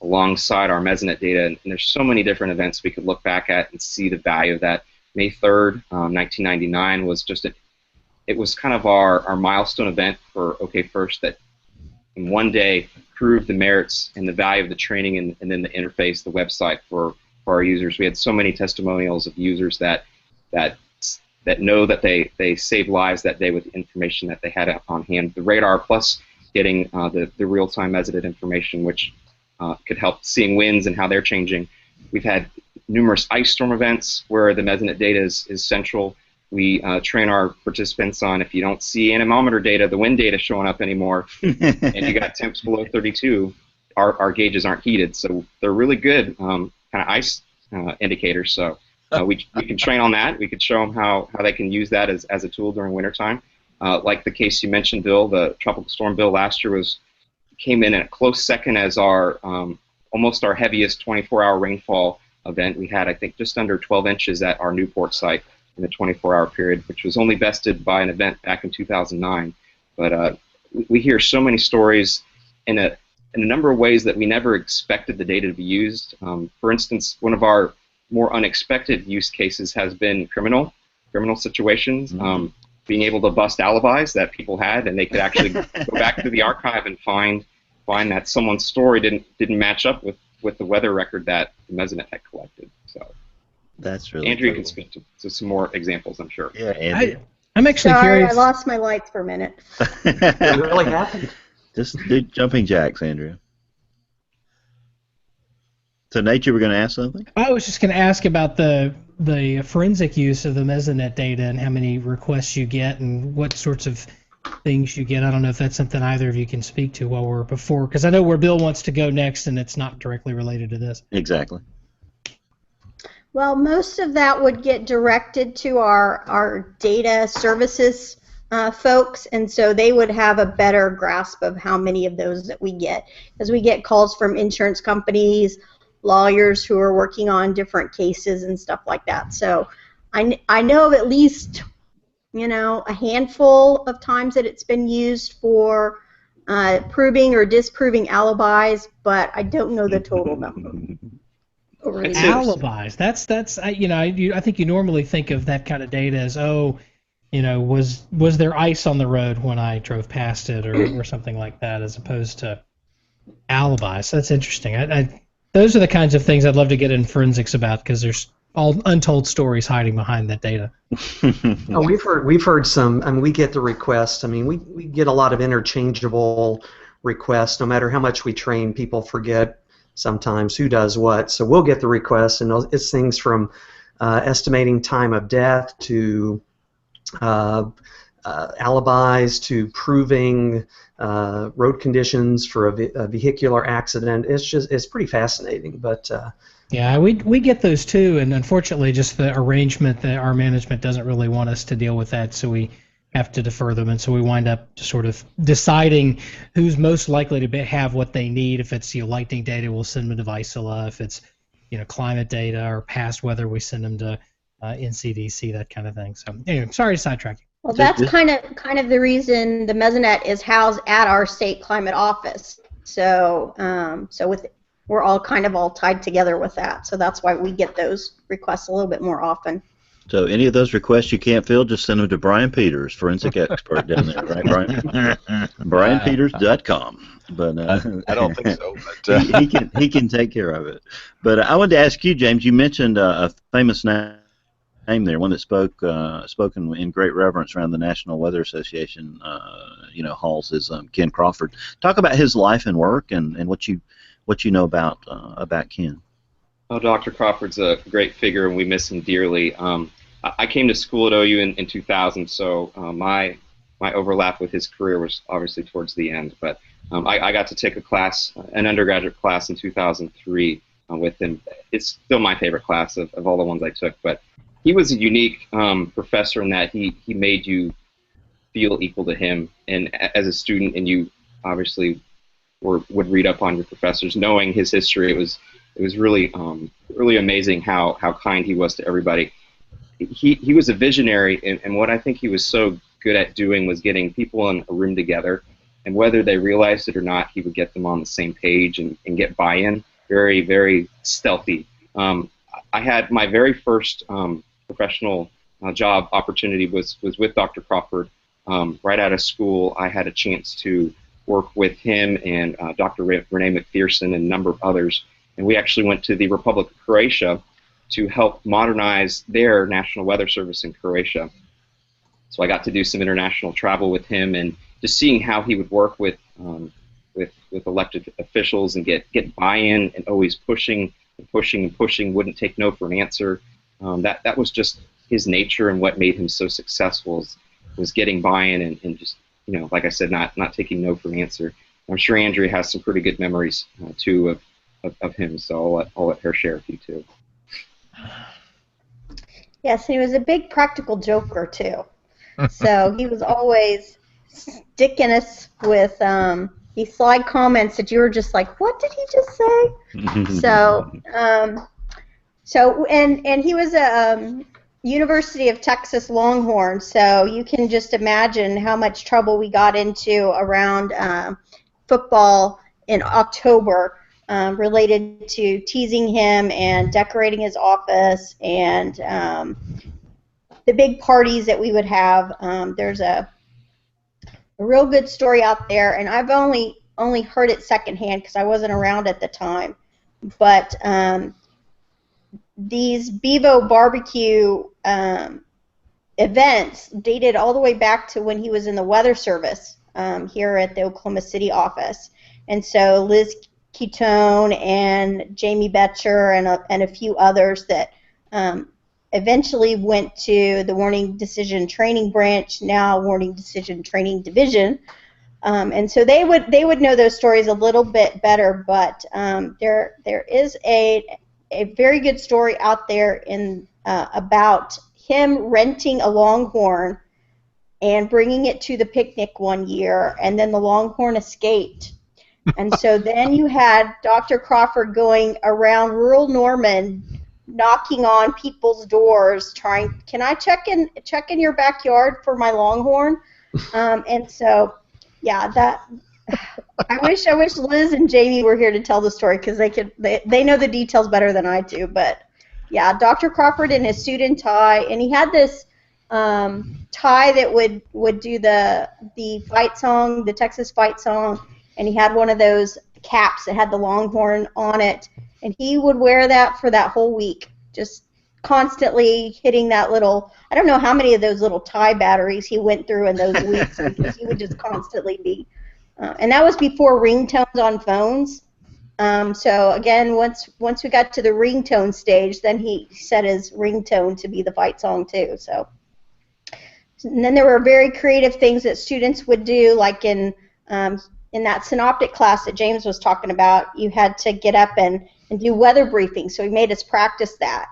alongside our mesonet data, and there's so many different events we could look back at and see the value of that. May 3rd, 1999 was it was kind of our milestone event for OK First, that in one day prove the merits and the value of the training, and then the interface, the website for our users. We had so many testimonials of users that know that they saved lives that day with the information that they had on hand. The radar plus getting the real-time mesonet information, which could help seeing winds and how they're changing. We've had numerous ice storm events where the mesonet data is central. We train our participants on, if you don't see anemometer data, the wind data showing up anymore, and you got temps below 32, our gauges aren't heated. So they're really good kind of ice indicators. So we can train on that. We could show them how they can use that as a tool during wintertime. Like the case you mentioned, Bill, the Tropical Storm Bill last year came in a close second as our almost our heaviest 24-hour rainfall event. We had, I think, just under 12 inches at our Newport site in the 24-hour period, which was only bested by an event back in 2009. But we hear so many stories in a number of ways that we never expected the data to be used. For instance, one of our more unexpected use cases has been criminal situations. Mm-hmm. Being able to bust alibis that people had, and they could actually go back to the archive and find that someone's story didn't match up with the weather record that the mesonet had collected. So that's really Andrea cool. can speak to some more examples, I'm sure. Yeah, Andrea. I'm actually Sorry, curious. I lost my lights for a minute. It really happened. Just do jumping jacks, Andrea. So, Nate, you were going to ask something? I was just going to ask about the forensic use of the mesonet data and how many requests you get and what sorts of things you get. I don't know if that's something either of you can speak to because I know where Bill wants to go next, and it's not directly related to this. Exactly. Well, most of that would get directed to our data services folks, and so they would have a better grasp of how many of those that we get, as we get calls from insurance companies, lawyers who are working on different cases and stuff like that. So I know of at least, a handful of times that it's been used for proving or disproving alibis, but I don't know the total number. Alibis. That's I think you normally think of that kind of data as, was there ice on the road when I drove past it or something like that, as opposed to alibis. So that's interesting. Those are the kinds of things I'd love to get in forensics about, because there's all untold stories hiding behind that data. We've heard some, and we get the request. I mean, we get a lot of interchangeable requests. No matter how much we train, people forget sometimes who does what. So we'll get the request, and it's things from estimating time of death to alibis to proving road conditions for a vehicular accident. It's pretty fascinating, but yeah, we get those too, and unfortunately, just the arrangement that our management doesn't really want us to deal with that, so we have to defer them, and so we wind up sort of deciding who's most likely to have what they need. If it's lightning data, we'll send them to Vicela. If it's climate data or past weather, we send them to NCDC, that kind of thing. So anyway, sorry to sidetrack you. Well, that's kind of the reason the mesonet is housed at our state climate office. So we're all tied together with that. So that's why we get those requests a little bit more often. So any of those requests you can't fill, just send them to Brian Peters, forensic expert down there, right, Brian? BrianPeters.com. But I don't think so. But he can take care of it. But I wanted to ask you, James. You mentioned a famous name there, one that spoken in great reverence around the National Weather Association, halls, is Ken Crawford. Talk about his life and work and what you know about Ken. Oh, Dr. Crawford's a great figure, and we miss him dearly. I came to school at OU in 2000, so my overlap with his career was obviously towards the end. But I got to take an undergraduate class in 2003 with him. It's still my favorite class of all the ones I took. But he was a unique professor in that he made you feel equal to him, and as a student, and you obviously would read up on your professors, knowing his history. It was really really amazing how kind he was to everybody. He was a visionary, and what I think he was so good at doing was getting people in a room together, and whether they realized it or not, he would get them on the same page and get buy-in. Very, very stealthy. I had my very first professional job opportunity was with Dr. Crawford. Right out of school, I had a chance to work with him and Dr. Renee McPherson and a number of others. And we actually went to the Republic of Croatia to help modernize their National Weather Service in Croatia. So I got to do some international travel with him, and just seeing how he would work with elected officials and get buy-in, and always pushing and pushing and pushing, wouldn't take no for an answer. That was just his nature, and what made him so successful was getting buy-in and just, like I said, not taking no for an answer. I'm sure Andrea has some pretty good memories too of him, so I'll let her share a few too. Yes, he was a big practical joker too. So he was always sticking us with these slide comments that you were just like, what did he just say? So he was a University of Texas Longhorn, so you can just imagine how much trouble we got into around football in October related to teasing him and decorating his office and the big parties that we would have. There's a real good story out there, and I've only heard it secondhand because I wasn't around at the time. But these Bevo barbecue events dated all the way back to when he was in the Weather Service here at the Oklahoma City office. And so Liz Ketone and Jamie Betcher and a few others that eventually went to the Warning Decision Training Branch, now Warning Decision Training Division, and so they would know those stories a little bit better. But there is a very good story out there about him renting a Longhorn and bringing it to the picnic one year, and then the Longhorn escaped. And so then you had Dr. Crawford going around rural Norman, knocking on people's doors, trying, can I check in your backyard for my Longhorn? And so, yeah, I wish Liz and Jamie were here to tell the story, because they know the details better than I do. But yeah, Dr. Crawford in his suit and tie, and he had this tie that would do the fight song, the Texas fight song, and he had one of those caps that had the Longhorn on it. And he would wear that for that whole week, just constantly hitting that little, I don't know how many of those little tie batteries he went through in those weeks, because he would just constantly be, and that was before ringtones on phones. So again, once we got to the ringtone stage, then he set his ringtone to be the fight song too. So, and then there were very creative things that students would do, like in that synoptic class that James was talking about, you had to get up and do weather briefings, so he made us practice that.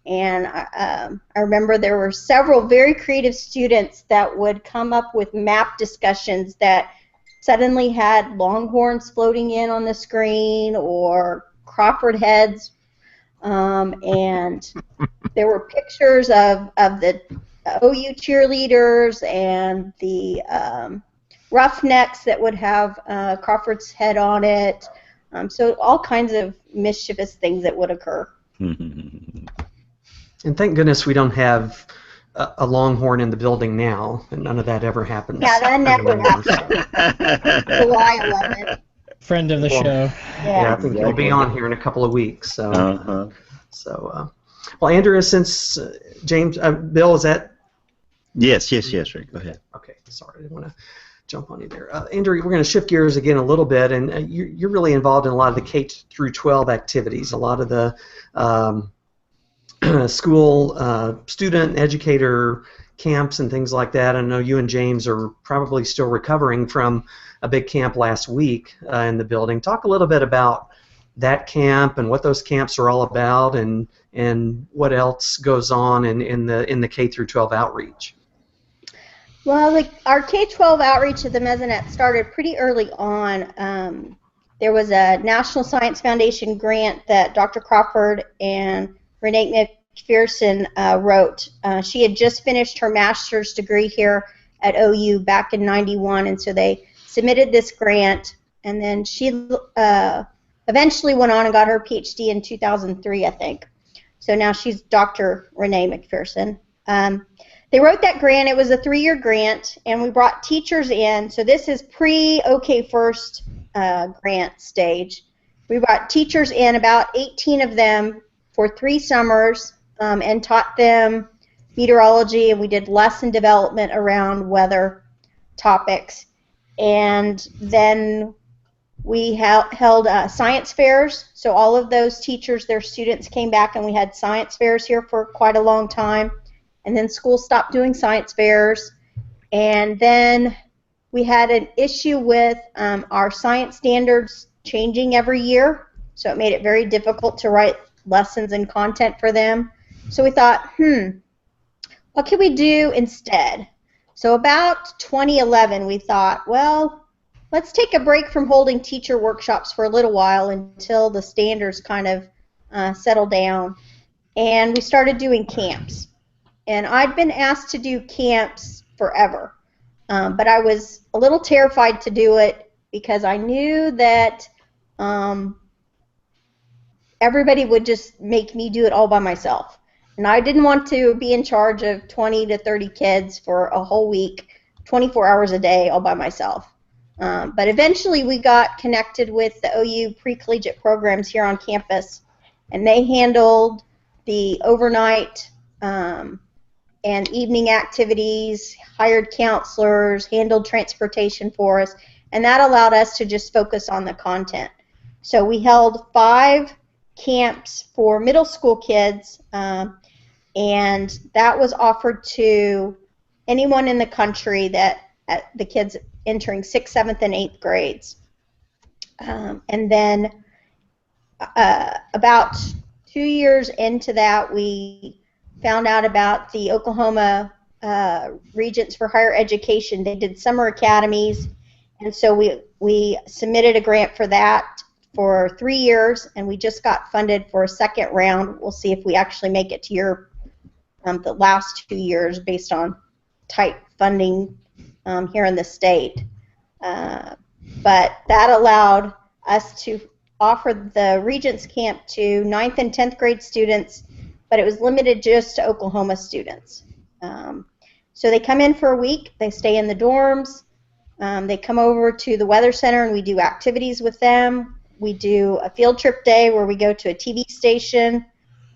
And I remember there were several very creative students that would come up with map discussions that suddenly had Longhorns floating in on the screen or Crawford heads, and there were pictures of the OU cheerleaders and the Roughnecks that would have Crawford's head on it. So all kinds of mischievous things that would occur. And thank goodness we don't have a Longhorn in the building now, and none of that ever happens. Yeah, that never happened. July 11th. Friend of the show. Yeah, I think he'll be on here in a couple of weeks. So, well, Andrea, since James, Bill, is that? Yes, Rick. Go ahead. Okay, sorry, I didn't want to jump on you there. Andrea, we're going to shift gears again a little bit, and you're really involved in a lot of the K through 12 activities, a lot of the school student educator camps and things like that. I know you and James are probably still recovering from a big camp last week in the building. Talk a little bit about that camp and what those camps are all about, and what else goes on in the K through 12 outreach. Well, our K-12 outreach at the Mesonet started pretty early on. There was a National Science Foundation grant that Dr. Crawford and Renee McPherson wrote. She had just finished her master's degree here at OU back in '91, and so they submitted this grant, and then she eventually went on and got her PhD in 2003, I think. So now she's Dr. Renee McPherson. they wrote that grant. It was a 3-year grant, and we brought teachers in. So this is pre-OK First grant stage. We brought teachers in, about 18 of them, for 3 summers, and taught them meteorology, and we did lesson development around weather topics. And then we held science fairs. So all of those teachers, their students came back, and we had science fairs here for quite a long time. And then school stopped doing science fairs. And then we had an issue with our science standards changing every year. So it made it very difficult to write lessons and content for them. So we thought, what can we do instead? So about 2011, we thought, well, let's take a break from holding teacher workshops for a little while until the standards kind of settle down. And we started doing camps. And I'd been asked to do camps forever, but I was a little terrified to do it because I knew that everybody would just make me do it all by myself. And I didn't want to be in charge of 20 to 30 kids for a whole week, 24 hours a day, all by myself. But eventually we got connected with the OU pre-collegiate programs here on campus, and they handled the overnight and evening activities, hired counselors, handled transportation for us, and that allowed us to just focus on the content. So we held 5 camps for middle school kids, and that was offered to anyone in the country that the kids entering 6th, 7th, and 8th grades. And then about 2 years into that, we found out about the Oklahoma Regents for Higher Education. They did summer academies, and so we submitted a grant for that for 3 years, and we just got funded for a second round. We'll see if we actually make it to the last 2 years based on tight funding here in the state. But that allowed us to offer the Regents Camp to 9th and 10th grade students, but it was limited just to Oklahoma students. So they come in for a week, they stay in the dorms, they come over to the Weather Center and we do activities with them. We do a field trip day where we go to a TV station,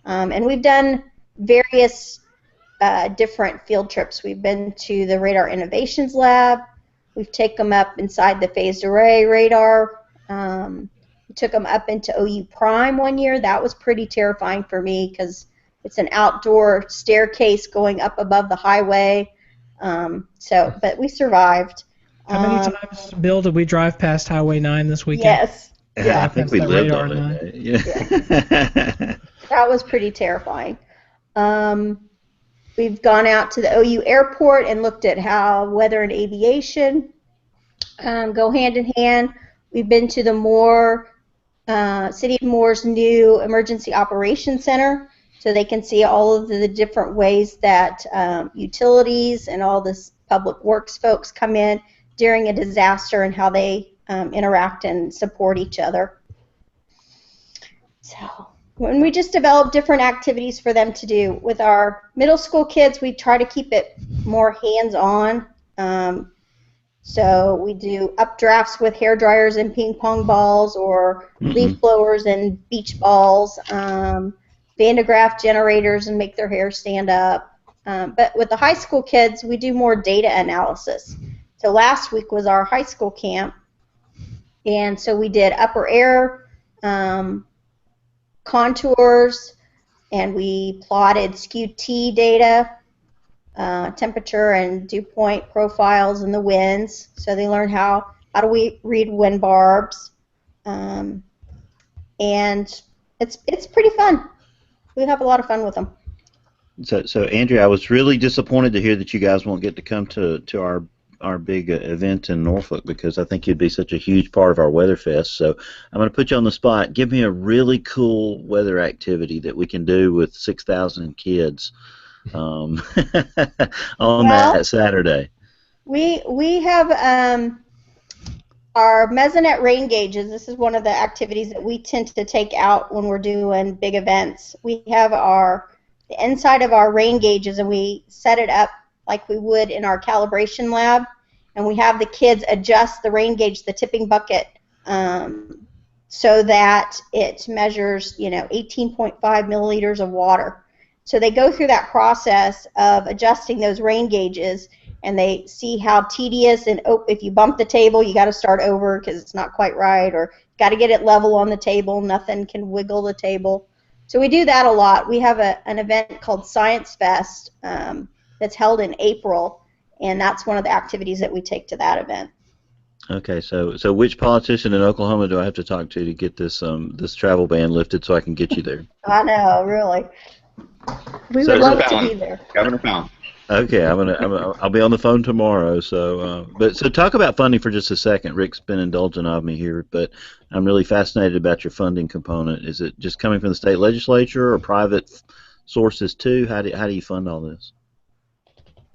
and we've done various different field trips. We've been to the Radar Innovations Lab, we've taken them up inside the phased array radar, we took them up into OU Prime one year. That was pretty terrifying for me because it's an outdoor staircase going up above the highway. But we survived. How many times, Bill, did we drive past Highway 9 this weekend? Yes. Yeah, I think we lived on it. Yeah. That was pretty terrifying. We've gone out to the OU airport and looked at how weather and aviation go hand in hand. We've been to the City of Moore's new Emergency Operations Center, so they can see all of the different ways that utilities and all this public works folks come in during a disaster and how they interact and support each other. So when we just develop different activities for them to do. With our middle school kids, we try to keep it more hands-on. So we do updrafts with hair dryers and ping pong balls, or leaf blowers and beach balls, Van de Graaff generators and make their hair stand up. But with the high school kids, we do more data analysis. So last week was our high school camp, and so we did upper air contours, and we plotted SKU-T data, temperature and dew point profiles, and the winds. So they learned how do we read wind barbs, and it's pretty fun. We have a lot of fun with them. So Andrea, I was really disappointed to hear that you guys won't get to come to our big event in Norfolk, because I think you'd be such a huge part of our Weather Fest. So I'm going to put you on the spot. Give me a really cool weather activity that we can do with 6,000 kids on that Saturday. We have our mesonet rain gauges. This is one of the activities that we tend to take out when we're doing big events. We have the inside of our rain gauges, and we set it up like we would in our calibration lab, and we have the kids adjust the rain gauge, the tipping bucket, so that it measures, 18.5 milliliters of water. So they go through that process of adjusting those rain gauges, and they see how tedious, and if you bump the table, you got to start over because it's not quite right, or got to get it level on the table, nothing can wiggle the table. So we do that a lot. We have an event called Science Fest that's held in April, and that's one of the activities that we take to that event. Okay, so which politician in Oklahoma do I have to talk to get this this travel ban lifted so I can get you there? I know, really. We would love to be there. Governor Fallon. Okay, I'll be on the phone tomorrow. So, so talk about funding for just a second. Rick's been indulgent of me here, but I'm really fascinated about your funding component. Is it just coming from the state legislature or private sources too? How do you fund all this?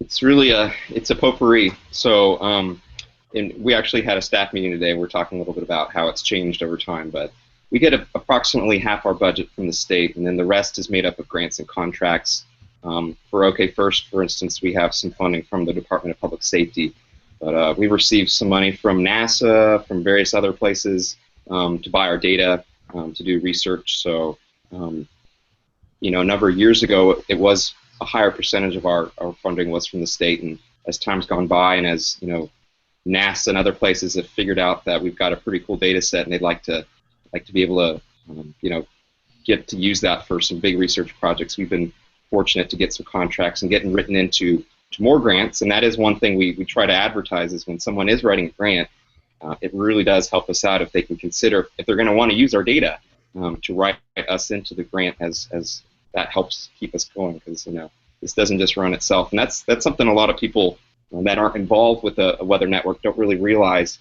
It's really a potpourri. So, and we actually had a staff meeting today. We're talking a little bit about how it's changed over time, but we get approximately half our budget from the state, and then the rest is made up of grants and contracts. For OK First, for instance, we have some funding from the Department of Public Safety, but we received some money from NASA, from various other places to buy our data, to do research. So, a number of years ago, it was a higher percentage of our funding was from the state, and as time's gone by, and as NASA and other places have figured out that we've got a pretty cool data set, and they'd like to be able to, get to use that for some big research projects. We've been fortunate to get some contracts and getting written into more grants, and that is one thing we try to advertise is when someone is writing a grant, it really does help us out if they can consider, if they're going to want to use our data, to write us into the grant, as that helps keep us going, because this doesn't just run itself, and that's something a lot of people that aren't involved with a weather network don't really realize.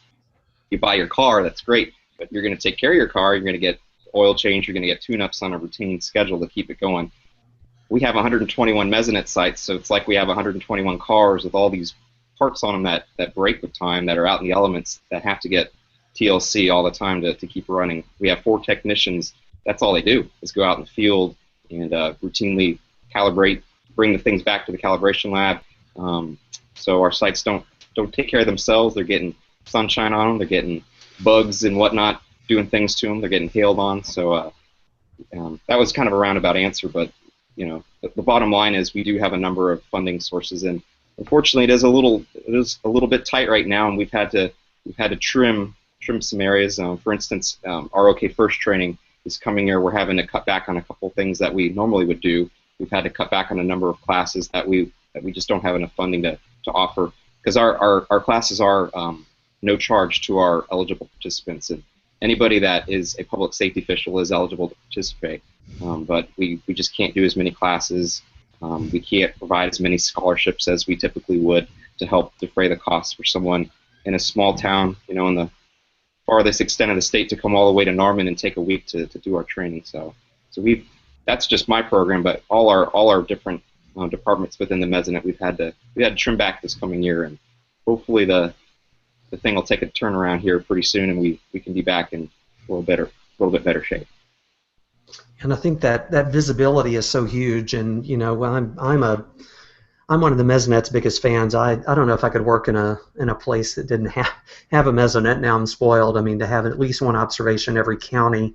You buy your car, that's great, but you're going to take care of your car, you're going to get oil change, you're going to get tune-ups on a routine schedule to keep it going. We have 121 mesonet sites, so it's like we have 121 cars with all these parts on them that break with time, that are out in the elements, that have to get TLC all the time to keep running. We have 4 technicians. That's all they do, is go out in the field and routinely calibrate, bring the things back to the calibration lab. So our sites don't take care of themselves. They're getting sunshine on them. They're getting bugs and whatnot doing things to them. They're getting hailed on. So that was kind of a roundabout answer, but the bottom line is we do have a number of funding sources, and unfortunately it is a little bit tight right now, and we've had to trim some areas. For instance, our OK First training this coming year, we're having to cut back on a couple things that we normally would do. We've had to cut back on a number of classes that we just don't have enough funding to offer, because our classes are no charge to our eligible participants, and anybody that is a public safety official is eligible to participate. But we just can't do as many classes. We can't provide as many scholarships as we typically would to help defray the costs for someone in a small town, in the farthest extent of the state, to come all the way to Norman and take a week to do our training. So that's just my program, but all our different departments within the Mesonet, we had to trim back this coming year, and hopefully the thing will take a turnaround here pretty soon, and we can be back in a little bit better shape. And I think that visibility is so huge, and I'm one of the Mesonet's biggest fans. I don't know if I could work in a place that didn't have a Mesonet. Now I'm spoiled. I mean, to have at least one observation every county.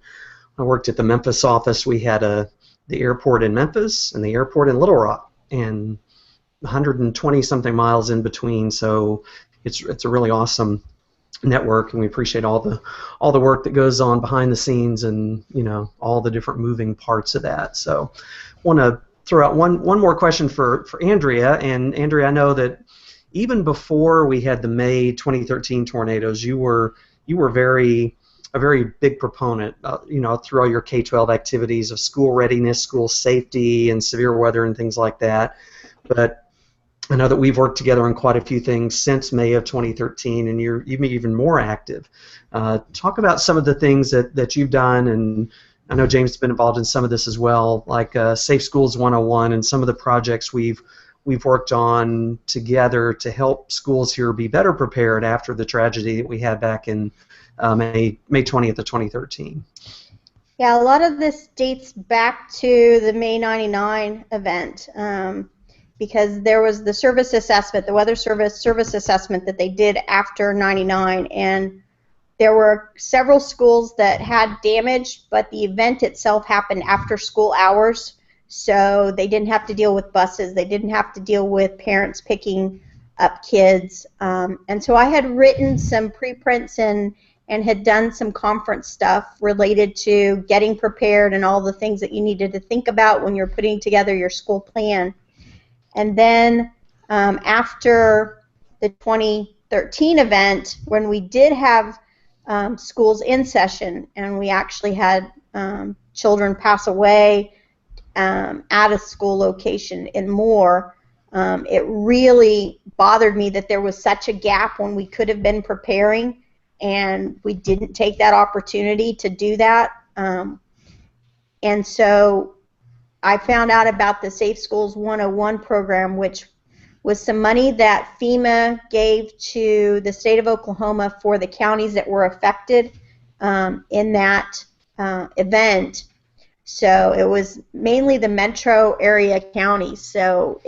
I worked at the Memphis office. We had the airport in Memphis and the airport in Little Rock, and 120 something miles in between. So it's a really awesome network, and we appreciate all the work that goes on behind the scenes, and all the different moving parts of that. So want to throw out one more question for Andrea. And Andrea, I know that even before we had the May 2013 tornadoes, you were a very big proponent, through all your K-12 activities of school readiness, school safety, and severe weather and things like that. But I know that we've worked together on quite a few things since May of 2013, and you're even more active. Talk about some of the things that you've done, and I know James has been involved in some of this as well, like Safe Schools 101 and some of the projects we've worked on together to help schools here be better prepared after the tragedy that we had back in May 20th of 2013. Yeah, a lot of this dates back to the May '99 event. because there was the service assessment, the weather service assessment that they did after '99, and there were several schools that had damage, but the event itself happened after school hours, so they didn't have to deal with buses, they didn't have to deal with parents picking up kids, and so I had written some preprints and had done some conference stuff related to getting prepared and all the things that you needed to think about when you're putting together your school plan. And then after the 2013 event, when we did have schools in session, and we actually had children pass away at a school location and more, it really bothered me that there was such a gap when we could have been preparing, and we didn't take that opportunity to do that. And so I found out about the Safe Schools 101 program, which was some money that FEMA gave to the state of Oklahoma for the counties that were affected in that event. So it was mainly the metro area counties. So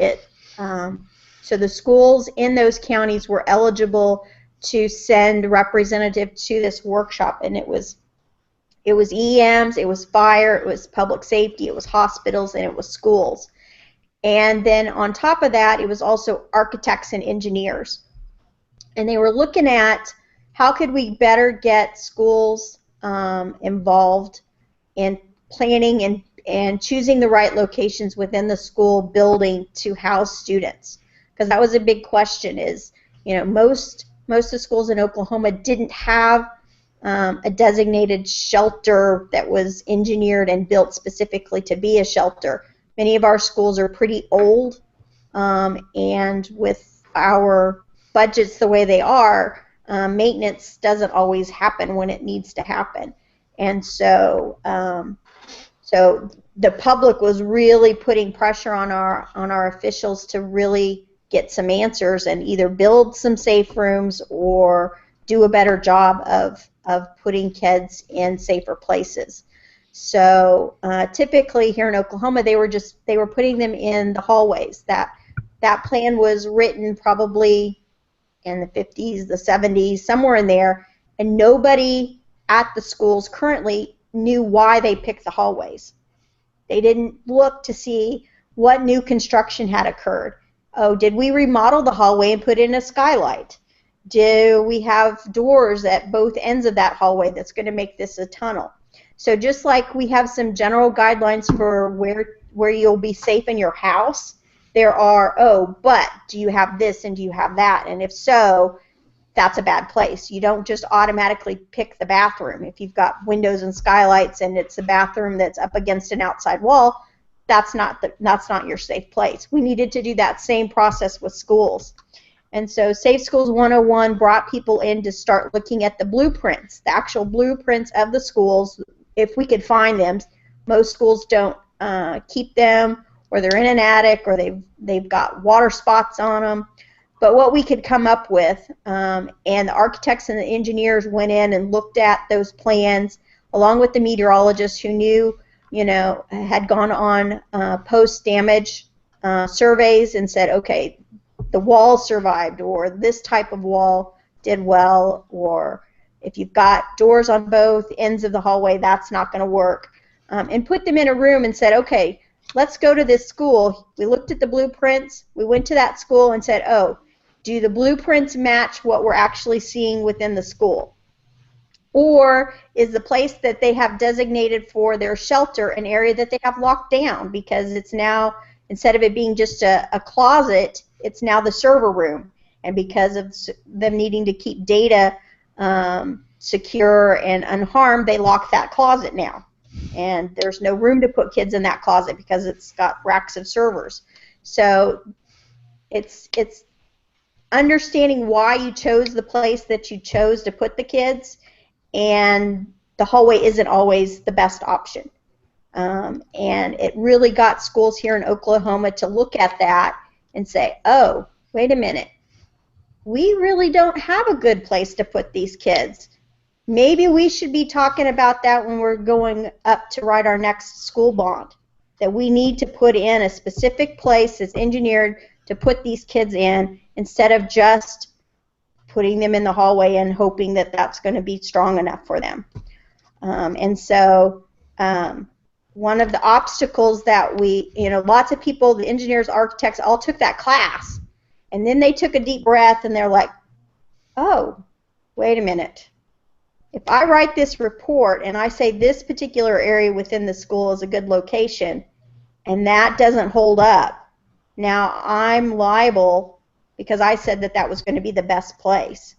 so the schools in those counties were eligible to send representatives to this workshop, and it was EMs, it was fire, it was public safety, it was hospitals, and it was schools. And then on top of that, it was also architects and engineers. And they were looking at how could we better get schools involved in planning and choosing the right locations within the school building to house students. Because that was a big question, is, you know, most of the schools in Oklahoma didn't have a designated shelter that was engineered and built specifically to be a shelter. Many of our schools are pretty old, and with our budgets the way they are, maintenance doesn't always happen when it needs to happen. And so so the public was really putting pressure on our officials to really get some answers and either build some safe rooms or do a better job of putting kids in safer places. So typically here in Oklahoma, they were putting them in the hallways. That plan was written probably in the 50s, the 70s, somewhere in there, and nobody at the schools currently knew why they picked the hallways. They didn't look to see what new construction had occurred. Oh, did we remodel the hallway and put in a skylight? Do we have doors at both ends of that hallway that's going to make this a tunnel? So just like we have some general guidelines for where you'll be safe in your house, there are, oh, but do you have this and do you have that? And if so, that's a bad place. You don't just automatically pick the bathroom. If you've got windows and skylights and it's a bathroom that's up against an outside wall, that's not your safe place. We needed to do that same process with schools. And so Safe Schools 101 brought people in to start looking at the blueprints, the actual blueprints of the schools, if we could find them. Most schools don't keep them, or they're in an attic, or they've got water spots on them. But what we could come up with, and the architects and the engineers went in and looked at those plans, along with the meteorologists who knew, you know, had gone on post-damage surveys and said, okay, the wall survived, or this type of wall did well, or if you've got doors on both ends of the hallway, that's not going to work. And put them in a room and said, okay, let's go to this school. We looked at the blueprints. We went to that school and said, oh, do the blueprints match what we're actually seeing within the school? Or is the place that they have designated for their shelter an area that they have locked down, because it's now, instead of it being just a closet, it's now the server room. And because of them needing to keep data secure and unharmed, they lock that closet now. And there's no room to put kids in that closet because it's got racks of servers. So it's understanding why you chose the place that you chose to put the kids, and the hallway isn't always the best option. And it really got schools here in Oklahoma to look at that and say, oh, wait a minute, we really don't have a good place to put these kids. Maybe we should be talking about that when we're going up to write our next school bond. that we need to put in a specific place that's engineered to put these kids in instead of just putting them in the hallway and hoping that that's going to be strong enough for them. And so one of the obstacles that lots of people, the engineers, architects, all took that class, and then they took a deep breath and they're like, oh, wait a minute. If I write this report and I say this particular area within the school is a good location and that doesn't hold up, now I'm liable because I said that that was going to be the best place.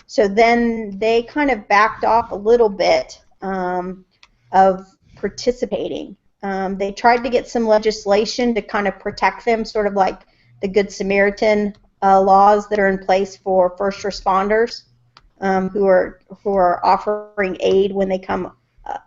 So then they kind of backed off a little bit of participating. They tried to get some legislation to kind of protect them, sort of like the Good Samaritan laws that are in place for first responders who are offering aid when they come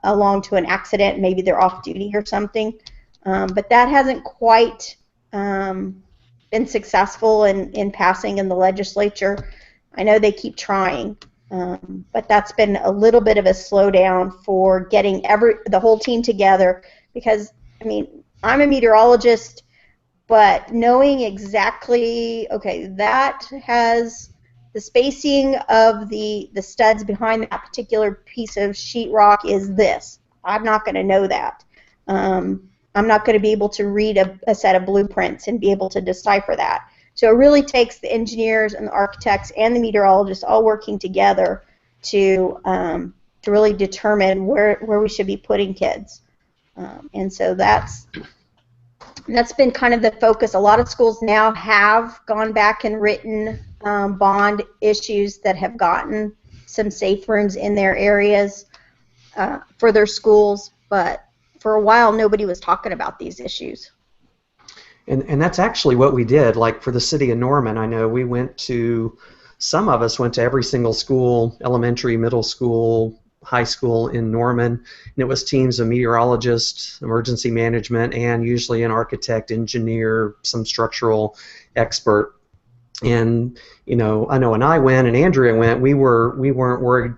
along to an accident. Maybe they're off duty or something. But that hasn't quite been successful in passing in the legislature. I know they keep trying, but that's been a little bit of a slowdown for getting the whole team together because, I mean, I'm a meteorologist, but knowing exactly, okay, that has the spacing of the studs behind that particular piece of sheetrock is this. I'm not going to know that. I'm not going to be able to read a set of blueprints and be able to decipher that. So it really takes the engineers and the architects and the meteorologists all working together to really determine where we should be putting kids. And so that's been kind of the focus. A lot of schools now have gone back and written bond issues that have gotten some safe rooms in their areas for their schools, but for a while nobody was talking about these issues. And that's actually what we did. Like for the city of Norman, I know some of us went to every single school, elementary, middle school, high school in Norman, and it was teams of meteorologists, emergency management, and usually an architect, engineer, some structural expert. And I know when I went and Andrea went, we weren't worried.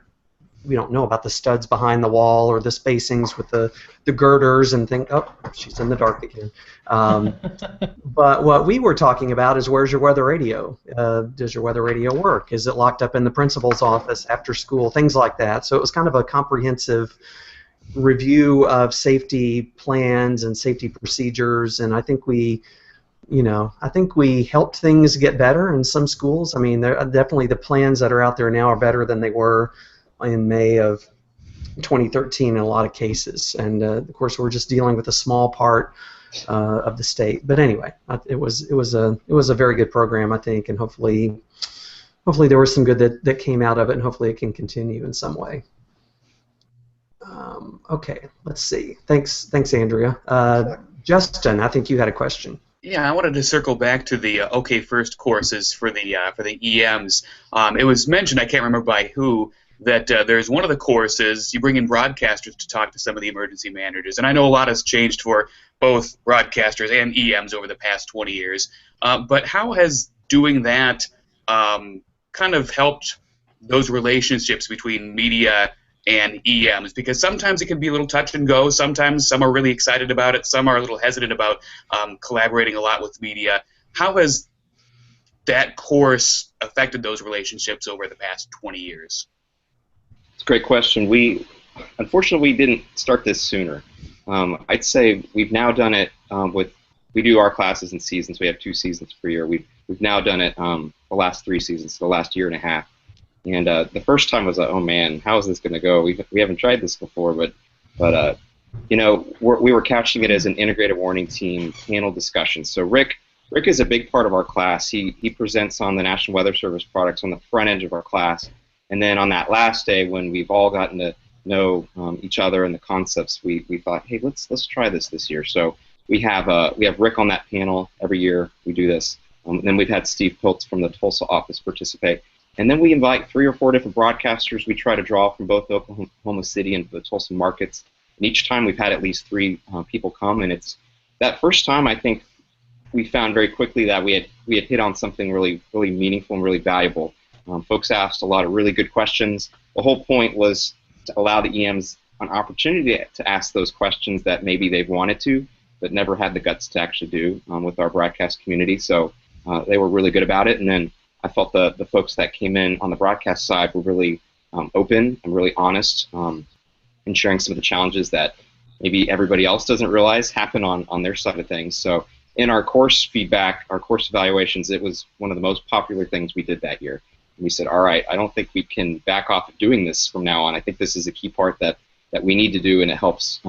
We don't know about the studs behind the wall or the spacings with the girders and think, oh, she's in the dark again. But what we were talking about is, where's your weather radio? Does your weather radio work? Is it locked up in the principal's office after school? Things like that. So it was kind of a comprehensive review of safety plans and safety procedures, and I think we helped things get better in some schools. I mean, definitely the plans that are out there now are better than they were in May of 2013 in a lot of cases, and of course we're just dealing with a small part of the state. But anyway, it was a very good program, I think, and hopefully there was some good that came out of it, and hopefully it can continue in some way. Okay, let's see. Thanks, Andrea. Justin, I think you had a question. Yeah, I wanted to circle back to the OK First courses for the EMs. It was mentioned, I can't remember by who, that there's one of the courses, you bring in broadcasters to talk to some of the emergency managers. And I know a lot has changed for both broadcasters and EMs over the past 20 years. But how has doing that kind of helped those relationships between media and EMs? Because sometimes it can be a little touch and go. Sometimes some are really excited about it. Some are a little hesitant about collaborating a lot with media. How has that course affected those relationships over the past 20 years? It's a great question. Unfortunately, we didn't start this sooner. I'd say we've now done it we do our classes in seasons. We have 2 seasons per year. We've now done it the last 3 seasons, the last year and a half. And the first time was like, oh man, how is this going to go? We haven't tried this before, but we were couching it as an integrated warning team panel discussion. So Rick is a big part of our class. He presents on the National Weather Service products on the front edge of our class. And then on that last day, when we've all gotten to know each other and the concepts, we thought, hey, let's try this year. So we have Rick on that panel every year. We do this. Then we've had Steve Piltz from the Tulsa office participate. And then we invite 3 or 4 different broadcasters. We try to draw from both Oklahoma City and the Tulsa markets. And each time we've had at least 3 people come. And it's that first time, I think we found very quickly that we had hit on something really, really meaningful and really valuable. Folks asked a lot of really good questions. The whole point was to allow the EMs an opportunity to ask those questions that maybe they've wanted to. but never had the guts to actually do with our broadcast community. So they were really good about it. And then I felt the folks that came in on the broadcast side were really open and really honest in sharing some of the challenges that maybe everybody else doesn't realize happen on their side of things. So in our course feedback, our course evaluations, it was one of the most popular things we did that year. And we said, all right, I don't think we can back off of doing this from now on. I think this is a key part that we need to do, and it helps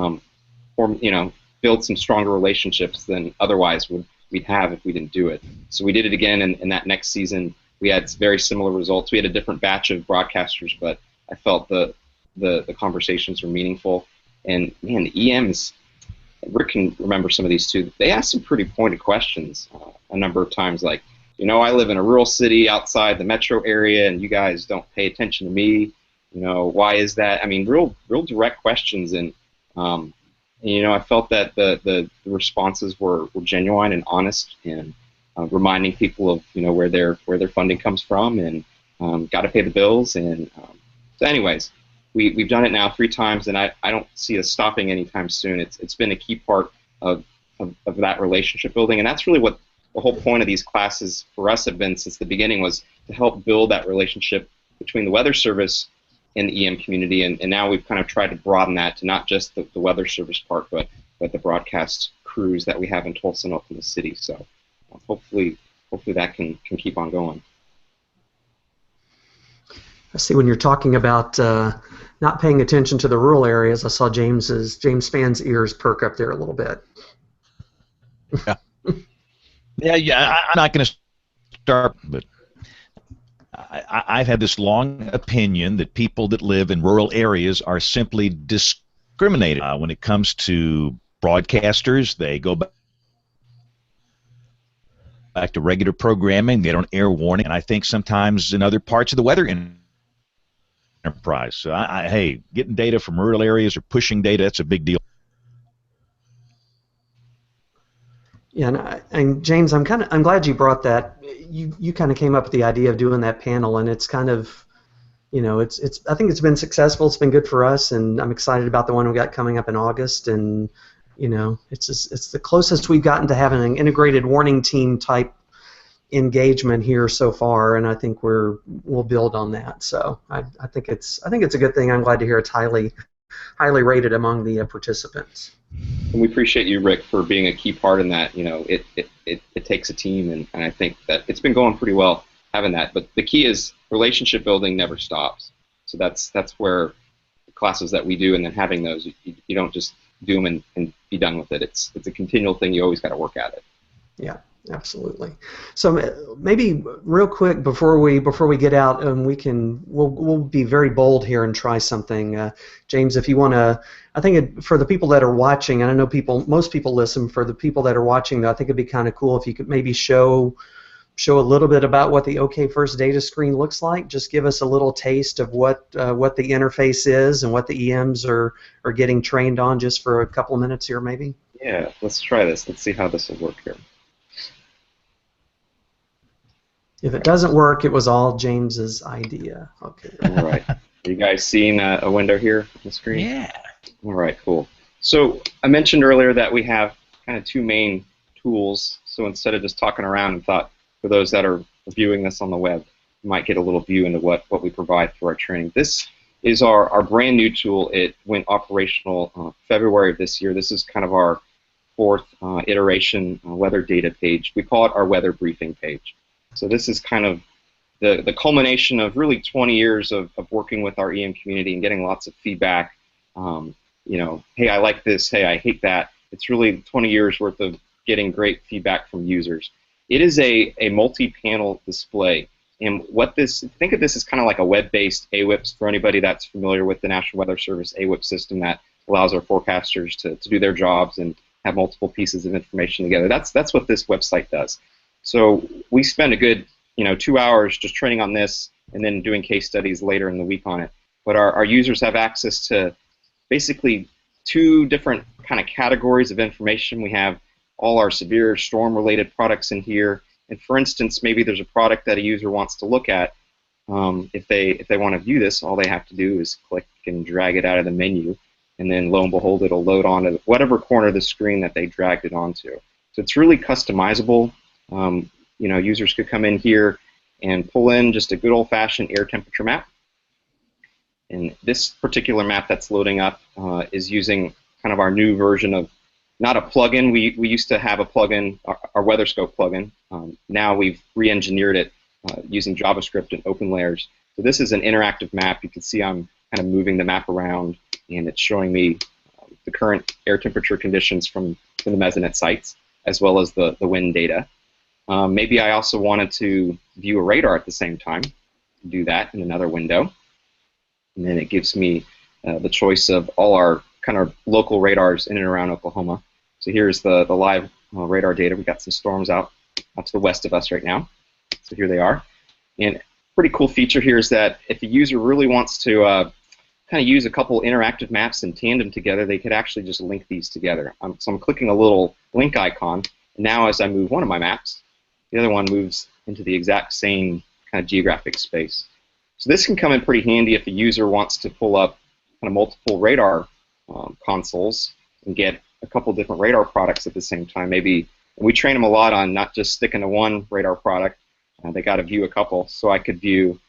build some stronger relationships than otherwise we'd have if we didn't do it. So we did it again, and in that next season, we had very similar results. We had a different batch of broadcasters, but I felt the conversations were meaningful. And man, the EMs, Rick can remember some of these too. They asked some pretty pointed questions a number of times, like, I live in a rural city outside the metro area, and you guys don't pay attention to me. Why is that? I mean, real direct questions, and I felt that the responses were genuine and honest, and reminding people of where their funding comes from, and got to pay the bills. And so, anyways, we've done it now 3 times, and I don't see us stopping anytime soon. It's been a key part of that relationship building, and that's really what the whole point of these classes for us have been since the beginning, was to help build that relationship between the Weather Service and the EM community, and now we've kind of tried to broaden that to not just the Weather Service part, but the broadcast crews that we have in Tulsa and Oklahoma City. So hopefully that can keep on going. I see when you're talking about not paying attention to the rural areas, I saw James Spann's ears perk up there a little bit. Yeah. I'm not going to start, but I've had this long opinion that people that live in rural areas are simply discriminated when it comes to broadcasters. They go back to regular programming. They don't air warning, and I think sometimes in other parts of the weather enterprise. So, hey, getting data from rural areas or pushing data, that's a big deal. Yeah, and James, I'm glad you brought that. You kind of came up with the idea of doing that panel, and it's kind of, I think it's been successful. It's been good for us, and I'm excited about the one we got coming up in August. And it's the closest we've gotten to having an integrated warning team type engagement here so far, and I think we'll build on that. So I think it's a good thing. I'm glad to hear it's highly rated among the participants. And we appreciate you, Rick, for being a key part in that. It takes a team, and I think that it's been going pretty well having that. But the key is relationship building never stops. So that's where the classes that we do, and then having those, you don't just do them and be done with it. It's a continual thing. You always got to work at it. Yeah. Absolutely. So maybe real quick before we get out, we'll be very bold here and try something. James, if you want to, I think for the people that are watching, and I know most people listen. For the people that are watching, though, I think it'd be kind of cool if you could maybe show a little bit about what the OK First data screen looks like. Just give us a little taste of what the interface is and what the EMs are getting trained on, just for a couple of minutes here, maybe. Yeah, let's try this. Let's see how this will work here. If it doesn't work, it was all James's idea. Okay. All right. You guys seeing a window here on the screen? Yeah. All right, cool. So I mentioned earlier that we have kind of 2 main tools. So instead of just talking around, and thought for those that are viewing this on the web, you might get a little view into what we provide for our training. This is our brand new tool. It went operational February of this year. This is kind of our 4th iteration weather data page. We call it our weather briefing page. So this is kind of the culmination of really 20 years of working with our EM community and getting lots of feedback. Hey, I like this. Hey, I hate that. It's really 20 years worth of getting great feedback from users. It is a multi-panel display. And think of this as kind of like a web-based AWIPS for anybody that's familiar with the National Weather Service AWIPS system that allows our forecasters to do their jobs and have multiple pieces of information together. That's what this website does. So we spend a good 2 hours just training on this, and then doing case studies later in the week on it. But our users have access to basically 2 different kind of categories of information. We have all our severe storm-related products in here. And for instance, maybe there's a product that a user wants to look at. If they want to view this, all they have to do is click and drag it out of the menu, and then lo and behold, it'll load onto whatever corner of the screen that they dragged it onto. So it's really customizable. Users could come in here and pull in just a good old-fashioned air temperature map. And this particular map that's loading up is using kind of our new version of, not a plugin. We used to have a plugin, our WeatherScope plugin. Now we've re-engineered it using JavaScript and open layers. So this is an interactive map. You can see I'm kind of moving the map around, and it's showing me the current air temperature conditions from the mesonet sites, as well as the wind data. Maybe I also wanted to view a radar at the same time. Do that in another window. And then it gives me the choice of all our kind of local radars in and around Oklahoma. So here's the live radar data. We've got some storms out to the west of us right now. So here they are. And a pretty cool feature here is that if a user really wants to kind of use a couple interactive maps in tandem together, they could actually just link these together. So I'm clicking a little link icon, and now as I move one of my maps, the other one moves into the exact same kind of geographic space. So this can come in pretty handy if a user wants to pull up kind of multiple radar consoles and get a couple different radar products at the same time. Maybe we train them a lot on not just sticking to one radar product. They got to view a couple. So I could view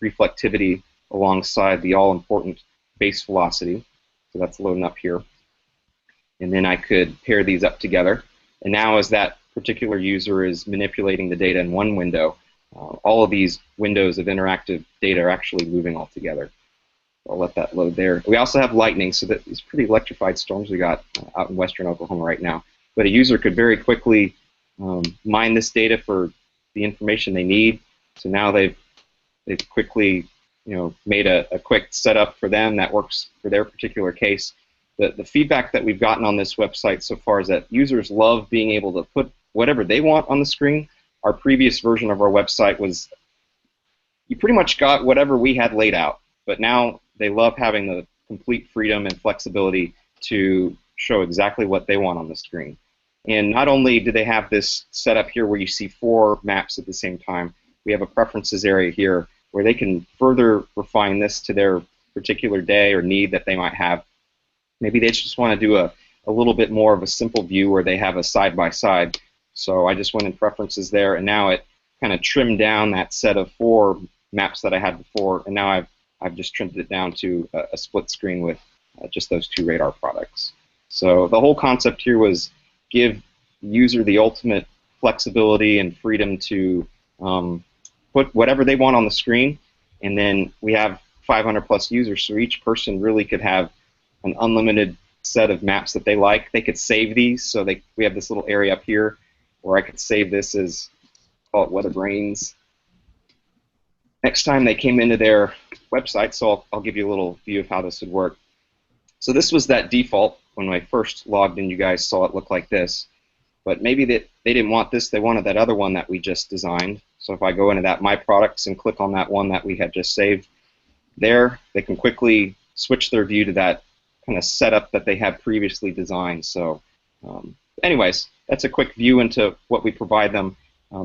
reflectivity alongside the all-important base velocity. So that's loading up here. And then I could pair these up together. And now as that particular user is manipulating the data in one window, all of these windows of interactive data are actually moving all together. I'll let that load there. We also have lightning, so that these pretty electrified storms we got out in western Oklahoma right now. But a user could very quickly mine this data for the information they need. So now they've quickly made a quick setup for them that works for their particular case. The feedback that we've gotten on this website so far is that users love being able to put whatever they want on the screen. Our previous version of our website was, you pretty much got whatever we had laid out, but now they love having the complete freedom and flexibility to show exactly what they want on the screen. And not only do they have this setup here where you see 4 maps at the same time, we have a preferences area here where they can further refine this to their particular day or need that they might have. Maybe they just want to do a little bit more of a simple view where they have a side-by-side. So I just went in preferences there, and now it kind of trimmed down that set of 4 maps that I had before, and now I've just trimmed it down to a split screen with just those 2 radar products. So the whole concept here was give the user the ultimate flexibility and freedom to put whatever they want on the screen, and then we have 500 plus users, so each person really could have an unlimited set of maps that they like. They could save these, so we have this little area up here where I could save this as, call it WeatherBrains. Next time they came into their website, so I'll give you a little view of how this would work. So this was that default. When I first logged in, you guys saw it look like this. But maybe they didn't want this, they wanted that other one that we just designed. So if I go into that My Products and click on that one that we had just saved, there they can quickly switch their view to that kind of setup that they had previously designed. So anyways, that's a quick view into what we provide them.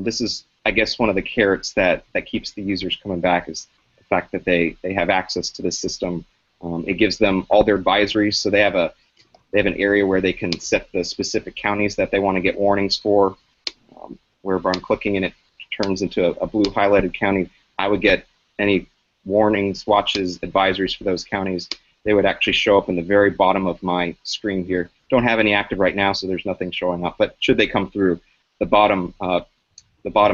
This is, I guess, one of the carrots that keeps the users coming back is the fact that they have access to the system. It gives them all their advisories, so they have an area where they can set the specific counties that they want to get warnings for. Wherever I'm clicking and it turns into a blue highlighted county, I would get any warnings, watches, advisories for those counties. They would actually show up in the very bottom of my screen here. Don't have any active right now, so there's nothing showing up. But should they come through, the bottom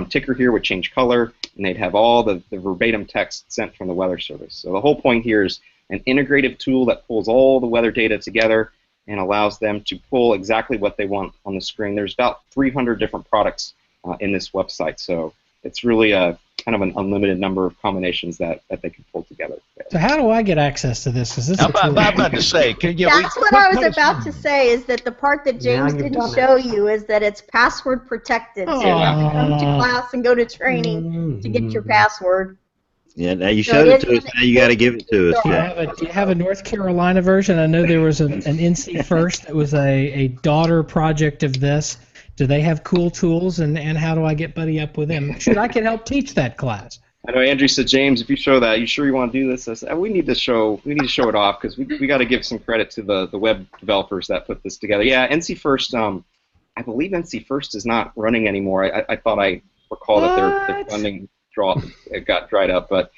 ticker here would change color, and they'd have all the verbatim text sent from the Weather Service. So the whole point here is an integrative tool that pulls all the weather data together and allows them to pull exactly what they want on the screen. There's about 300 different products in this website, so it's really a kind of an unlimited number of combinations that they can pull together. So how do I get access to this? Is this I'm about to say. That's what I was about to say, is that the part that James didn't show you is that it's password protected. So you have to come to class and go to training to get your password. Yeah, now you showed it to us, now you got to give it to us. Do you have a North Carolina version? I know there was an NC First that was a daughter project of this. Do they have cool tools, and how do I get buddy up with them? Shoot, I can help teach that class. I know Andrew said, James, if you show that, you sure you want to do this? I said, we need to show it off because we got to give some credit to the web developers that put this together. Yeah, NC First. I believe NC First is not running anymore. I thought I recall that their funding got dried up, but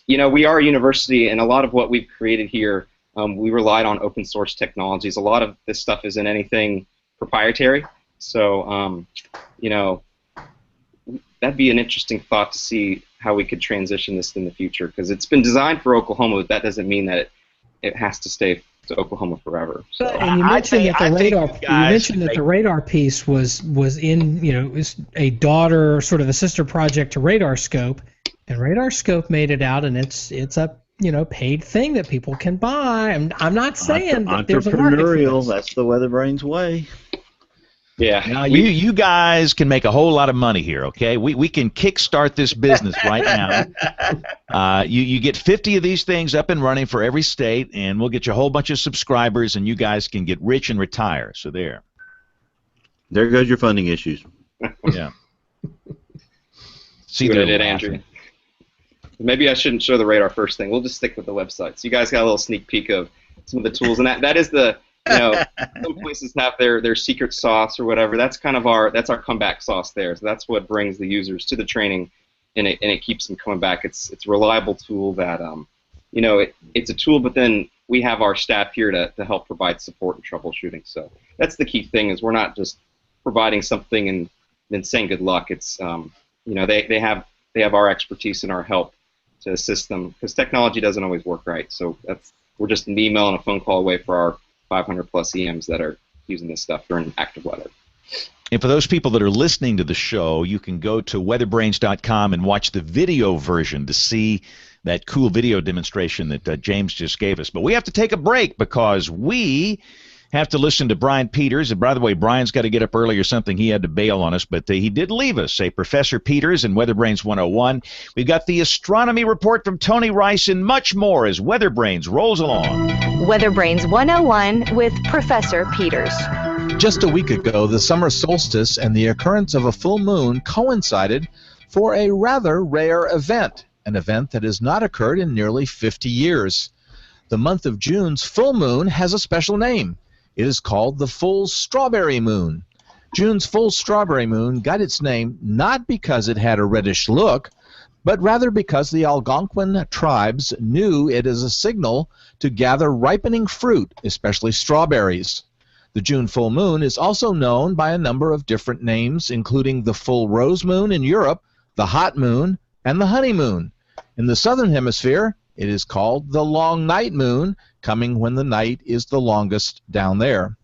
we are a university, and a lot of what we've created here, we relied on open source technologies. A lot of this stuff isn't anything proprietary, so that'd be an interesting thought to see how we could transition this in the future, because it's been designed for Oklahoma, but that doesn't mean that it has to stay to Oklahoma forever. So. And you mentioned that the radar. You mentioned that the radar piece was in is a daughter, sort of a sister project to Radar Scope, and Radar Scope made it out, and it's a paid thing that people can buy. I'm not saying that there's a market for this. That's the WeatherBrains way. Yeah. Now you guys can make a whole lot of money here, okay? We can kickstart this business right now. You get 50 of these things up and running for every state, and we'll get you a whole bunch of subscribers, and you guys can get rich and retire. So there. There goes your funding issues. Yeah. See what I did, Andrew. Maybe I shouldn't show the Radar First thing. We'll just stick with the website. So you guys got a little sneak peek of some of the tools, and that is the. Some places have their secret sauce or whatever. That's kind of our comeback sauce there. So that's what brings the users to the training, and it keeps them coming back. It's a reliable tool that it's a tool, but then we have our staff here to help provide support and troubleshooting. So that's the key thing, is we're not just providing something and then saying good luck. It's they have our expertise and our help to assist them, because technology doesn't always work right. So we're just an email and a phone call away for our 500 plus EMs that are using this stuff during active weather. And for those people that are listening to the show, you can go to weatherbrains.com and watch the video version to see that cool video demonstration that James just gave us. But we have to take a break because we have to listen to Brian Peters. And by the way, Brian's got to get up early or something. He had to bail on us, but he did leave us, Professor Peters in WeatherBrains 101. We've got the astronomy report from Tony Rice and much more as WeatherBrains rolls along. WeatherBrains 101 with Professor Peters. Just a week ago, the summer solstice and the occurrence of a full moon coincided for a rather rare event, an event that has not occurred in nearly 50 years. The month of June's full moon has a special name. It is called the full strawberry moon. June's full strawberry moon got its name not because it had a reddish look, but rather because the Algonquin tribes knew it as a signal to gather ripening fruit, especially strawberries. The June full moon is also known by a number of different names, including the full rose moon in Europe, the hot moon, and the honeymoon. In the southern hemisphere, it is called the long night moon, coming when the night is the longest down there.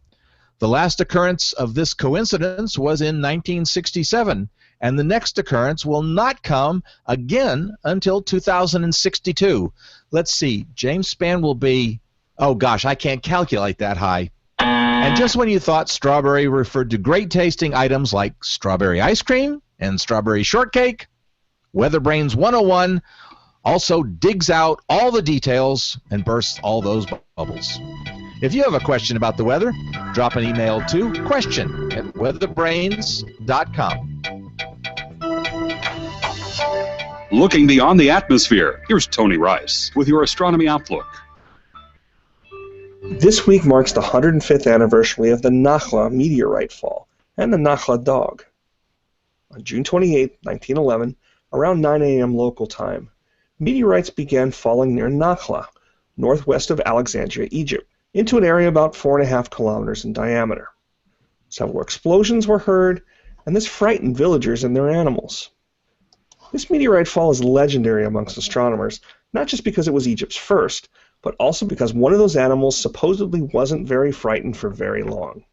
The last occurrence of this coincidence was in 1967, and the next occurrence will not come again until 2062. Let's see, James span will be, oh gosh, I can't calculate that high. And just when you thought strawberry referred to great tasting items like strawberry ice cream and strawberry shortcake, WeatherBrains 101 also digs out all the details and bursts all those bubbles. If you have a question about the weather, drop an email to question@weatherbrains.com. Looking beyond the atmosphere, here's Tony Rice with your Astronomy Outlook. This week marks the 105th anniversary of the Nakhla meteorite fall and the Nakhla dog. On June 28, 1911, around 9 a.m. local time, meteorites began falling near Nakhla, northwest of Alexandria, Egypt, into an area about 4.5 kilometers in diameter. Several explosions were heard, and this frightened villagers and their animals. This meteorite fall is legendary amongst astronomers, not just because it was Egypt's first, but also because one of those animals supposedly wasn't very frightened for very long.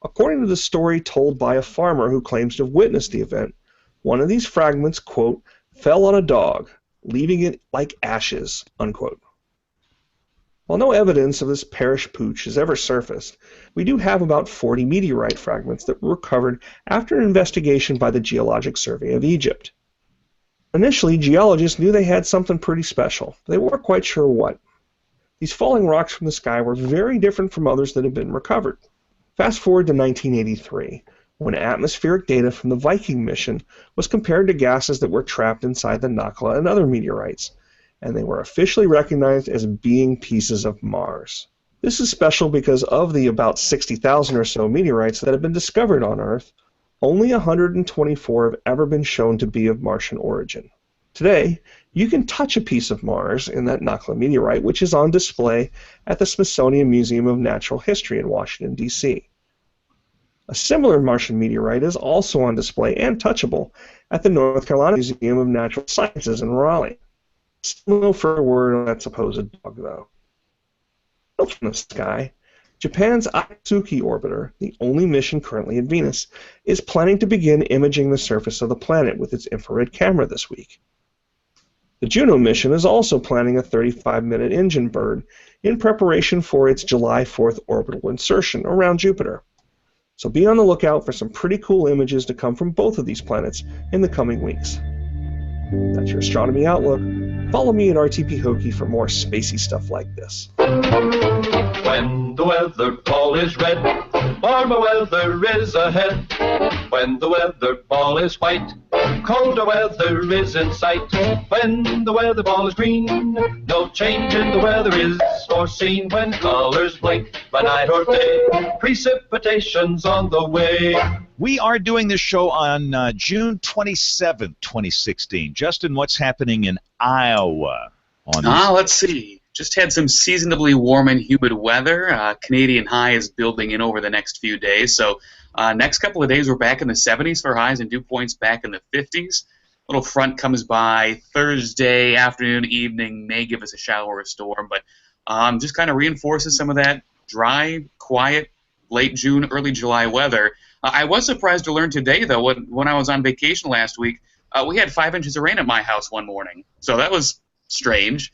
According to the story told by a farmer who claims to have witnessed the event, one of these fragments, quote, fell on a dog, leaving it like ashes, unquote. While no evidence of this parish pooch has ever surfaced, we do have about 40 meteorite fragments that were recovered after an investigation by the Geologic Survey of Egypt. Initially, geologists knew they had something pretty special. They weren't quite sure what. These falling rocks from the sky were very different from others that had been recovered. Fast forward to 1983. when atmospheric data from the Viking mission was compared to gases that were trapped inside the Nakhla and other meteorites, and they were officially recognized as being pieces of Mars. This is special because of the about 60,000 or so meteorites that have been discovered on Earth, only 124 have ever been shown to be of Martian origin. Today, you can touch a piece of Mars in that Nakhla meteorite, which is on display at the Smithsonian Museum of Natural History in Washington, D.C. A similar Martian meteorite is also on display and touchable at the North Carolina Museum of Natural Sciences in Raleigh. Still no further word on that supposed dog, though. Built from the sky, Japan's Atsuki orbiter, the only mission currently at Venus, is planning to begin imaging the surface of the planet with its infrared camera this week. The Juno mission is also planning a 35-minute engine burn in preparation for its July 4th orbital insertion around Jupiter. So be on the lookout for some pretty cool images to come from both of these planets in the coming weeks. That's your Astronomy Outlook. Follow me at RTP Hokie for more spacey stuff like this. When the weather ball is red, warmer weather is ahead. When the weather ball is white, colder weather is in sight. When the weather ball is green, no change in the weather is foreseen. When colors blink by night or day, precipitation's on the way. We are doing this show on June 27th, 2016. Justin, what's happening in Iowa on this? Let's see. Just had some seasonably warm and humid weather. Canadian high is building in over the next few days. So next couple of days we're back in the 70s for highs and dew points back in the 50s. Little front comes by Thursday afternoon, evening, may give us a shower or storm, but just kind of reinforces some of that dry, quiet, late June, early July weather. I was surprised to learn today, though, when I was on vacation last week, we had 5 inches of rain at my house one morning. So that was strange.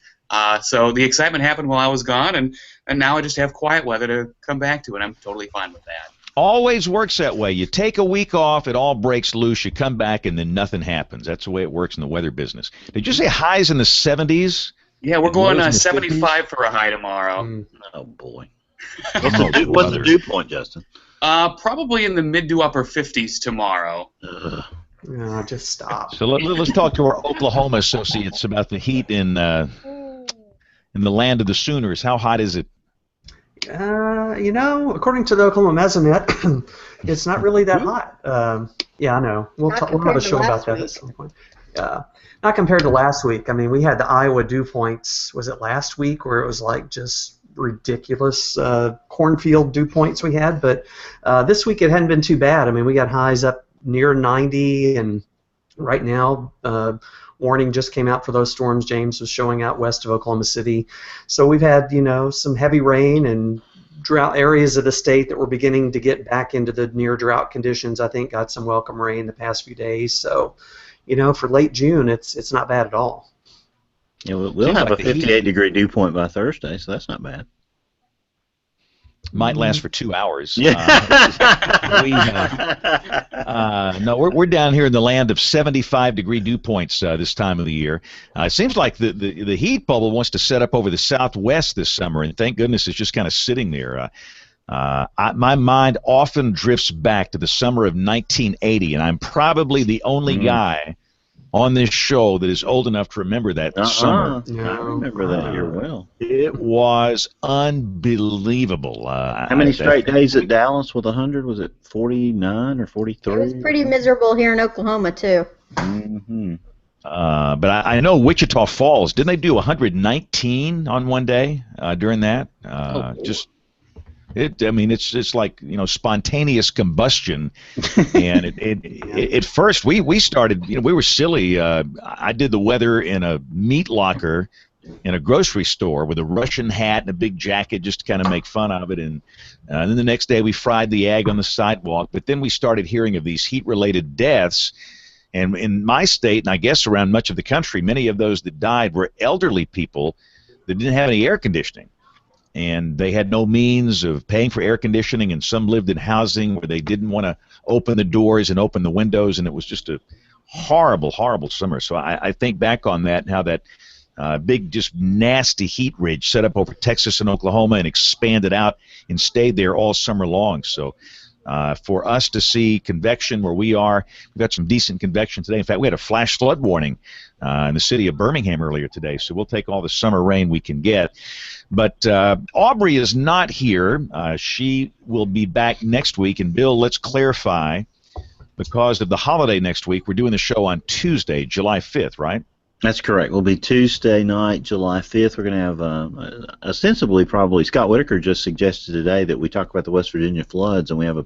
So the excitement happened while I was gone, and now I just have quiet weather to come back to, and I'm totally fine with that. Always works that way. You take a week off, it all breaks loose, you come back, and then nothing happens. That's the way it works in the weather business. Did you say highs in the 70s? Yeah, we're going 75 for a high tomorrow. Oh, boy. What's the dew point, Justin? Probably in the mid to upper 50s tomorrow. No, just stop. So let's talk to our Oklahoma associates about the heat in the land of the Sooners. How hot is it? According to the Oklahoma Mesonet, it's not really that hot. Yeah, I know. We'll have a show about that at some point. Not compared to last week. I mean, we had the Iowa dew points. Was it last week where it was like just ridiculous cornfield dew points we had? But this week it hadn't been too bad. I mean, we got highs up near 90, and right now warning just came out for those storms James was showing out west of Oklahoma City. So we've had, some heavy rain and drought areas of the state that were beginning to get back into the near drought conditions. I think got some welcome rain the past few days. So, for late June, it's not bad at all. Yeah, we'll have a 58-degree dew point by Thursday, so that's not bad. Might last for 2 hours. Yeah. We're down here in the land of 75-degree dew points this time of the year. It seems like the heat bubble wants to set up over the southwest this summer, and thank goodness it's just kind of sitting there. My mind often drifts back to the summer of 1980, and I'm probably the only guy on this show that is old enough to remember that summer. I remember that year well. It was unbelievable. How many straight days at Dallas with 100? Was it 49 or 43? It was pretty miserable here in Oklahoma, too. Mm-hmm. But I know Wichita Falls, didn't they do 119 on one day during that? It's like spontaneous combustion, and at first we started we were silly. I did the weather in a meat locker in a grocery store with a Russian hat and a big jacket just to kind of make fun of it, and then the next day we fried the egg on the sidewalk. But then we started hearing of these heat-related deaths, and in my state, and I guess around much of the country, many of those that died were elderly people that didn't have any air conditioning. And they had no means of paying for air conditioning, and some lived in housing where they didn't want to open the doors and open the windows, and it was just a horrible, horrible summer. So I think back on that and how that big, just nasty heat ridge set up over Texas and Oklahoma and expanded out and stayed there all summer long. So For us to see convection where we are, we've got some decent convection today. In fact, we had a flash flood warning in the city of Birmingham earlier today, so we'll take all the summer rain we can get. But Aubrey is not here. She will be back next week. And, Bill, let's clarify, because of the holiday next week, we're doing the show on Tuesday, July 5th, right? That's correct. We'll be Tuesday night, July 5th. We're going to have, ostensibly, probably, Scott Whitaker just suggested today that we talk about the West Virginia floods, and we have a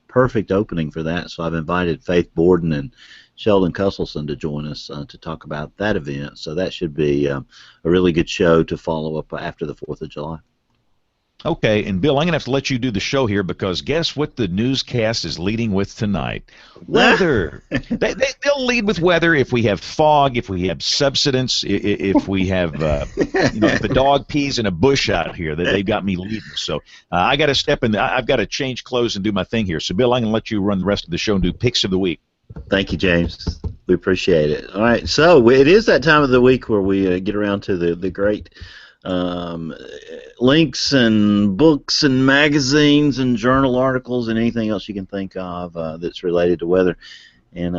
perfect opening for that. So I've invited Faith Borden and Sheldon Cusselson to join us to talk about that event. So that should be a really good show to follow up after the 4th of July. Okay, and Bill, I'm going to have to let you do the show here because guess what the newscast is leading with tonight? Weather. They'll lead with weather if we have fog, if we have subsidence, if we have if the dog pees in a bush out here. They've got me leading. So I got to step in. I've got to change clothes and do my thing here. So, Bill, I'm going to let you run the rest of the show and do picks of the week. Thank you, James. We appreciate it. All right, so it is that time of the week where we get around to the great links and books and magazines and journal articles and anything else you can think of that's related to weather. And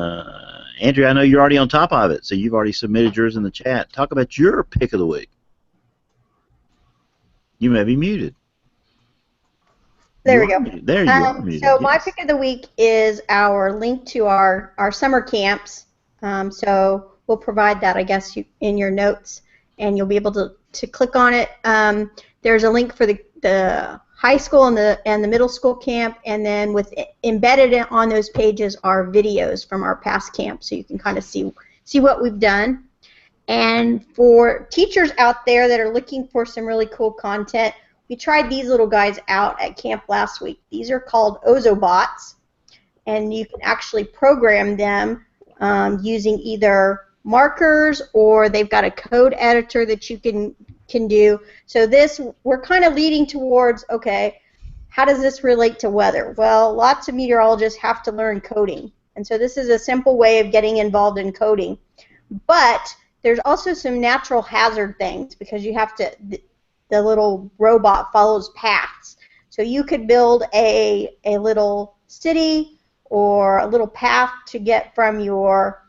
Andrea, I know you're already on top of it, so you've already submitted yours in the chat. Talk about your pick of the week. You may be muted. There we go. There you are. So my pick of the week is our link to our summer camps. So we'll provide that, I guess, in your notes, and you'll be able to click on it. There's a link for the high school and the middle school camp, and then embedded on those pages are videos from our past camps, so you can kind of see what we've done. And for teachers out there that are looking for some really cool content, we tried these little guys out at camp last week. These are called Ozobots, and you can actually program them using either markers, or they've got a code editor that you can do. So we're kind of leading towards, okay, how does this relate to weather? Well, lots of meteorologists have to learn coding, and so this is a simple way of getting involved in coding. But there's also some natural hazard things, because you have to, the little robot follows paths. So you could build a little city or a little path to get from your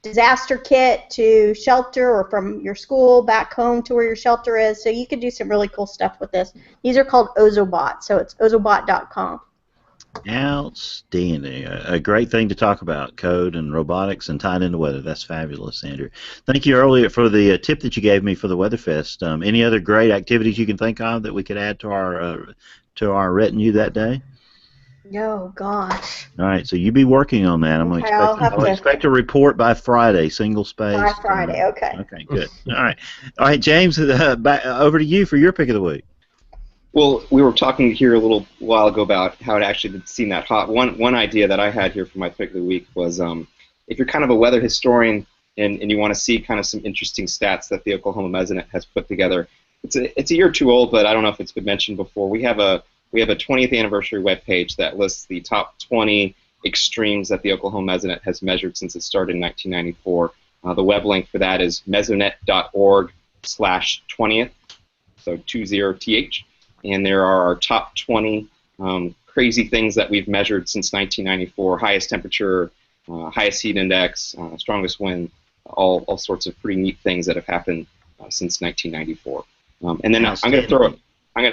disaster kit to shelter, or from your school back home to where your shelter is. So you could do some really cool stuff with this. These are called Ozobots, so it's ozobot.com. Outstanding. A great thing to talk about, code and robotics and tied into weather. That's fabulous, Andrew. Thank you earlier for the tip that you gave me for the WeatherFest. Any other great activities you can think of that we could add to our retinue that day? Oh, gosh. All right, so you be working on that. I'm going to expect a report by Friday, single space. By Friday, okay. Okay, good. All right, James, back over to you for your pick of the week. Well, we were talking here a little while ago about how it actually did seem that hot. One idea that I had here for my pick of the week was if you're kind of a weather historian and you want to see kind of some interesting stats that the Oklahoma Mesonet has put together, it's a year or two old, but I don't know if it's been mentioned before. We have a 20th anniversary webpage that lists the top 20 extremes that the Oklahoma Mesonet has measured since it started in 1994. The web link for that is mesonet.org/20th, so 20th. And there are our top 20 crazy things that we've measured since 1994: highest temperature, highest heat index, strongest wind, all sorts of pretty neat things that have happened since 1994. And then I'm going to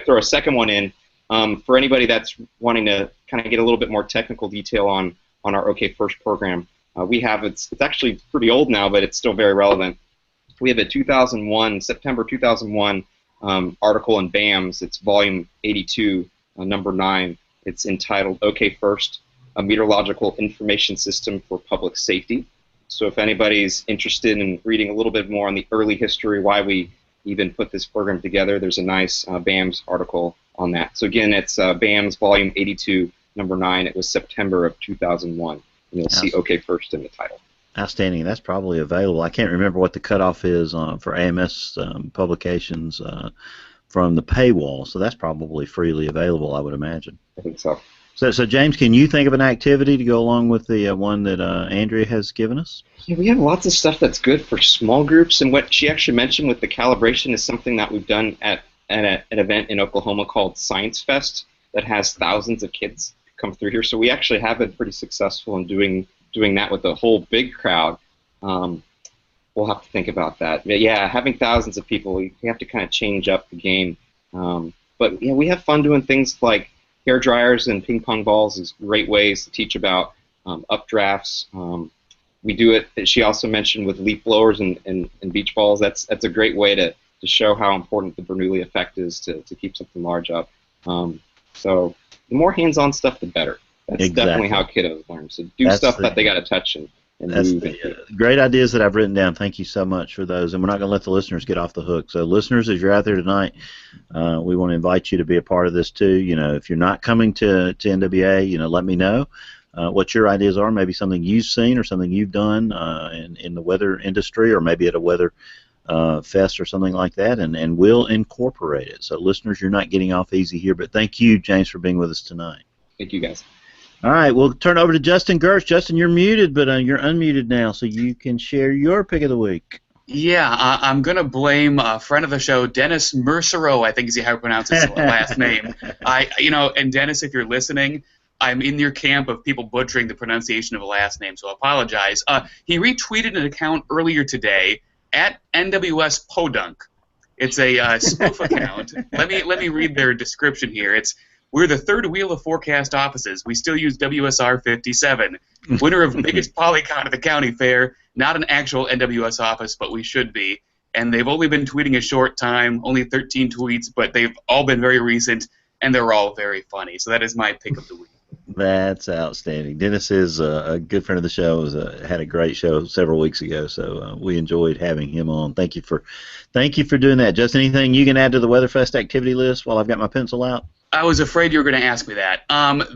throw a second one in for anybody that's wanting to kind of get a little bit more technical detail on our OK First program. We have it's actually pretty old now, but it's still very relevant. We have a September 2001. Article in BAMS. It's volume 82, number 9. It's entitled OK First, a meteorological information system for public safety. So if anybody's interested in reading a little bit more on the early history, why we even put this program together, there's a nice BAMS article on that. So again, it's BAMS volume 82, number 9. It was September of 2001. And you'll see OK First in the title. Outstanding. That's probably available. I can't remember what the cutoff is for AMS publications from the paywall, so that's probably freely available, I would imagine. I think so. So James, can you think of an activity to go along with the one that Andrea has given us? Yeah, we have lots of stuff that's good for small groups, and what she actually mentioned with the calibration is something that we've done at an event in Oklahoma called Science Fest that has thousands of kids come through here. So we actually have been pretty successful in doing that with a whole big crowd. We'll have to think about that. But yeah, having thousands of people, you have to kind of change up the game. But yeah, we have fun doing things like hair dryers and ping pong balls is great ways to teach about updrafts. We do it, she also mentioned, with leaf blowers and beach balls. That's a great way to show how important the Bernoulli effect is to keep something large up. So the more hands-on stuff, the better. That's definitely how kiddos learn. So do stuff that they got to touch and move. Great ideas that I've written down. Thank you so much for those. And we're not going to let the listeners get off the hook. So listeners, as you're out there tonight, we want to invite you to be a part of this too. You know, if you're not coming to NWA, you know, let me know what your ideas are. Maybe something you've seen or something you've done in the weather industry, or maybe at a weather fest or something like that, and we'll incorporate it. So listeners, you're not getting off easy here. But thank you, James, for being with us tonight. Thank you, guys. All right, we'll turn over to Justin Gersh. Justin, you're muted, but you're unmuted now, so you can share your pick of the week. Yeah, I'm going to blame a friend of the show, Dennis Mercero, I think is how he pronounces his last name. And Dennis, if you're listening, I'm in your camp of people butchering the pronunciation of a last name, so I apologize. He retweeted an account earlier today at NWS Podunk. It's a spoof account. Let me read their description here. It's, "We're the third wheel of forecast offices. We still use WSR 57. Winner of biggest polycon at the county fair. Not an actual NWS office, but we should be." And they've only been tweeting a short time, only 13 tweets, but they've all been very recent, and they're all very funny. So that is my pick of the week. That's outstanding. Dennis is a good friend of the show. Had a great show several weeks ago, so we enjoyed having him on. Thank you for doing that. Just anything you can add to the WeatherFest activity list while I've got my pencil out? I was afraid you were going to ask me that.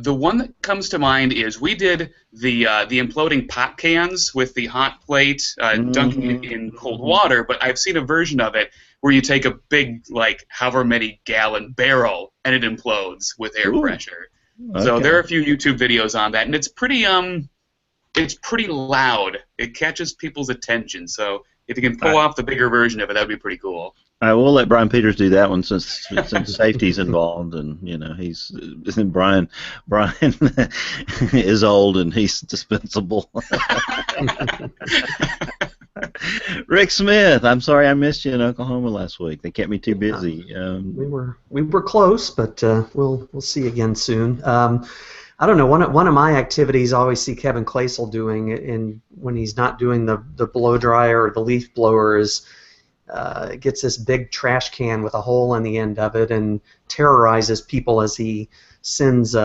The one that comes to mind is we did the imploding pop cans with the hot plate dunking it in cold water, but I've seen a version of it where you take a big, like, however many gallon barrel and it implodes with air pressure. Okay. So there are a few YouTube videos on that, and it's pretty loud. It catches people's attention. So if you can pull off the bigger version of it, that would be pretty cool. All right, we'll let Brian Peters do that one since safety's involved, and you know Brian is old and he's dispensable. Rick Smith, I'm sorry I missed you in Oklahoma last week. They kept me too busy. We were close, but we'll see again soon. I don't know. One of my activities I always see Kevin Claisel doing, when he's not doing the blow dryer or the leaf blower, is gets this big trash can with a hole in the end of it and terrorizes people as he sends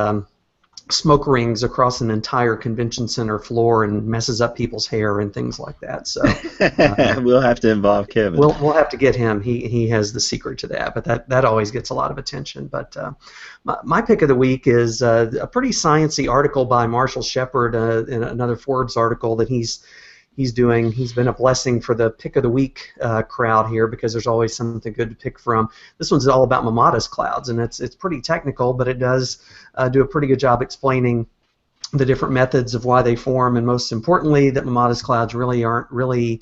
smoke rings across an entire convention center floor and messes up people's hair and things like that. So we'll have to involve Kevin. We'll have to get him. He has the secret to that, but that always gets a lot of attention. But my pick of the week is a pretty sciencey article by Marshall Shepard in another Forbes article that he's doing. He's been a blessing for the pick of the week crowd here because there's always something good to pick from. This one's all about Mamadas clouds, and it's pretty technical, but it does do a pretty good job explaining the different methods of why they form, and most importantly, that Mamadas clouds really aren't really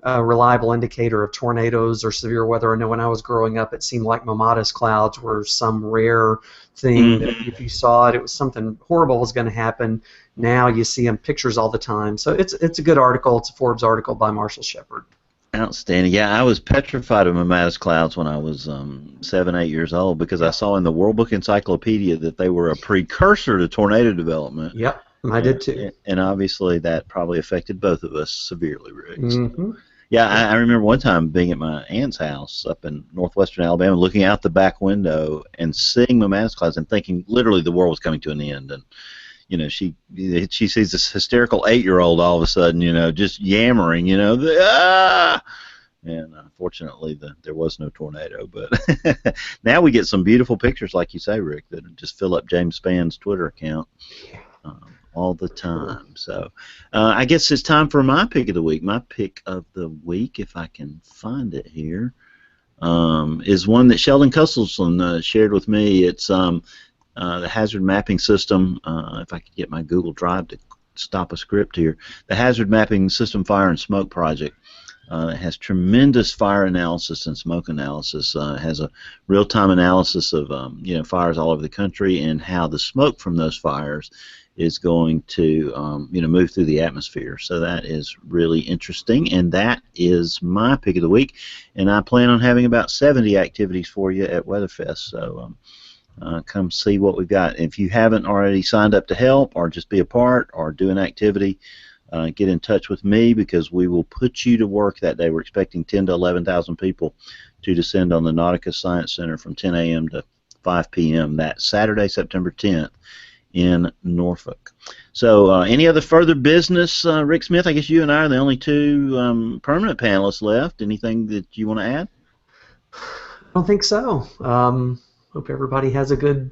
a reliable indicator of tornadoes or severe weather. I know when I was growing up, it seemed like Mamadas clouds were some rare thing that if you saw it, it was something horrible was going to happen. Now you see them pictures all the time. So it's a good article. It's a Forbes article by Marshall Shepard. Outstanding. Yeah, I was petrified of Mamadas clouds when I was 7, 8 years old because I saw in the World Book Encyclopedia that they were a precursor to tornado development. Yep, I did too. And obviously that probably affected both of us severely, Rick. So. Yeah, I remember one time being at my aunt's house up in northwestern Alabama, looking out the back window and seeing Mamadas clouds and thinking literally the world was coming to an end. And you know, she sees this hysterical 8-year-old all of a sudden, just yammering, and unfortunately there was no tornado. But now we get some beautiful pictures, like you say, Rick, that just fill up James Spann's Twitter account all the time. So I guess it's time for my pick of the week. My pick of the week, if I can find it here, is one that Sheldon Cusselson shared with me. It's the hazard mapping system. If I could get my Google Drive to stop a script here, the hazard mapping system fire and smoke project. It has tremendous fire analysis and smoke analysis. It has a real-time analysis of fires all over the country and how the smoke from those fires is going to move through the atmosphere. So that is really interesting, and that is my pick of the week. And I plan on having about 70 activities for you at WeatherFest. So come see what we've got. If you haven't already signed up to help or just be a part or do an activity, get in touch with me because we will put you to work that day. We're expecting 10 to 11,000 people to descend on the Nautica Science Center from 10 a.m. to 5 p.m. that Saturday, September 10th in Norfolk. So any other further business, Rick Smith? I guess you and I are the only two permanent panelists left. Anything that you want to add? I don't think so. Hope everybody has a good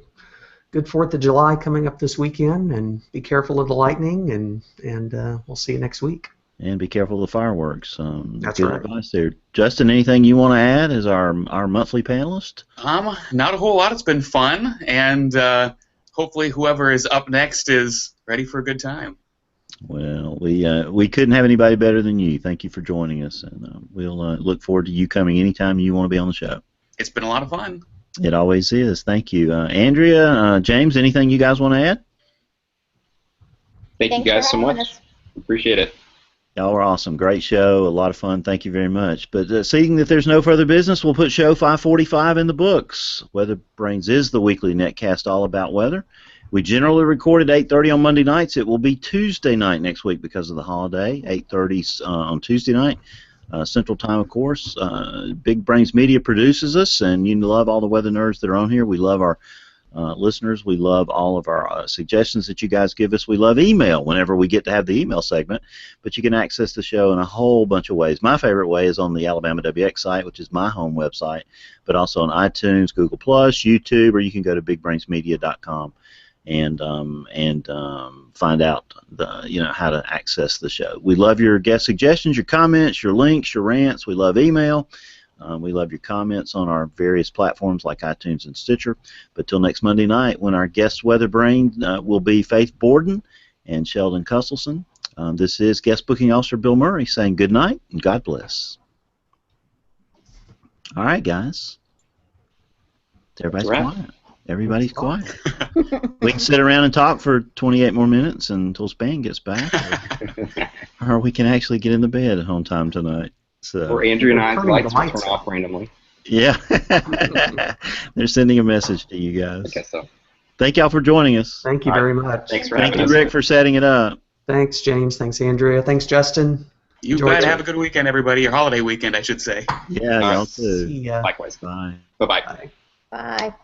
4th of July coming up this weekend, and be careful of the lightning, and we'll see you next week. And be careful of the fireworks. That's good right. advice there. Justin, anything you want to add as our monthly panelist? Not a whole lot. It's been fun, and hopefully whoever is up next is ready for a good time. Well, we couldn't have anybody better than you. Thank you for joining us, and we'll look forward to you coming anytime you want to be on the show. It's been a lot of fun. It always is. Thank you. Andrea, James, anything you guys want to add? Thank you guys so much. Appreciate it. Y'all are awesome. Great show. A lot of fun. Thank you very much. But seeing that there's no further business, we'll put show 545 in the books. WeatherBrains is the weekly netcast all about weather. We generally record at 8:30 on Monday nights. It will be Tuesday night next week because of the holiday, 8:30 on Tuesday night. Central Time, of course. Big Brains Media produces us, and you love all the weather nerds that are on here. We love our listeners. We love all of our suggestions that you guys give us. We love email whenever we get to have the email segment, but you can access the show in a whole bunch of ways. My favorite way is on the Alabama WX site, which is my home website, but also on iTunes, Google+, YouTube, or you can go to bigbrainsmedia.com and find out how to access the show. We love your guest suggestions, your comments, your links, your rants. We love email. We love your comments on our various platforms like iTunes and Stitcher. But till next Monday night, when our guest weather brain will be Faith Borden and Sheldon Cusselson. This is Guest Booking Officer Bill Murray saying good night and God bless. All right, guys. Everybody's quiet. Everybody's quiet. We can sit around and talk for 28 more minutes until Span gets back, or we can actually get into bed at home time tonight. So. Or Andrew and I's lights will turn off randomly. Yeah. They're sending a message to you guys. I guess so. Thank y'all for joining us. Thank you very much. Thanks for having us. Thank you, Rick, for setting it up. Thanks, James. Thanks, Andrea. Thanks, Justin. You bet. Have a good weekend, everybody. Or holiday weekend, I should say. Yeah, y'all too. See ya. Likewise. Bye. Bye-bye. Bye.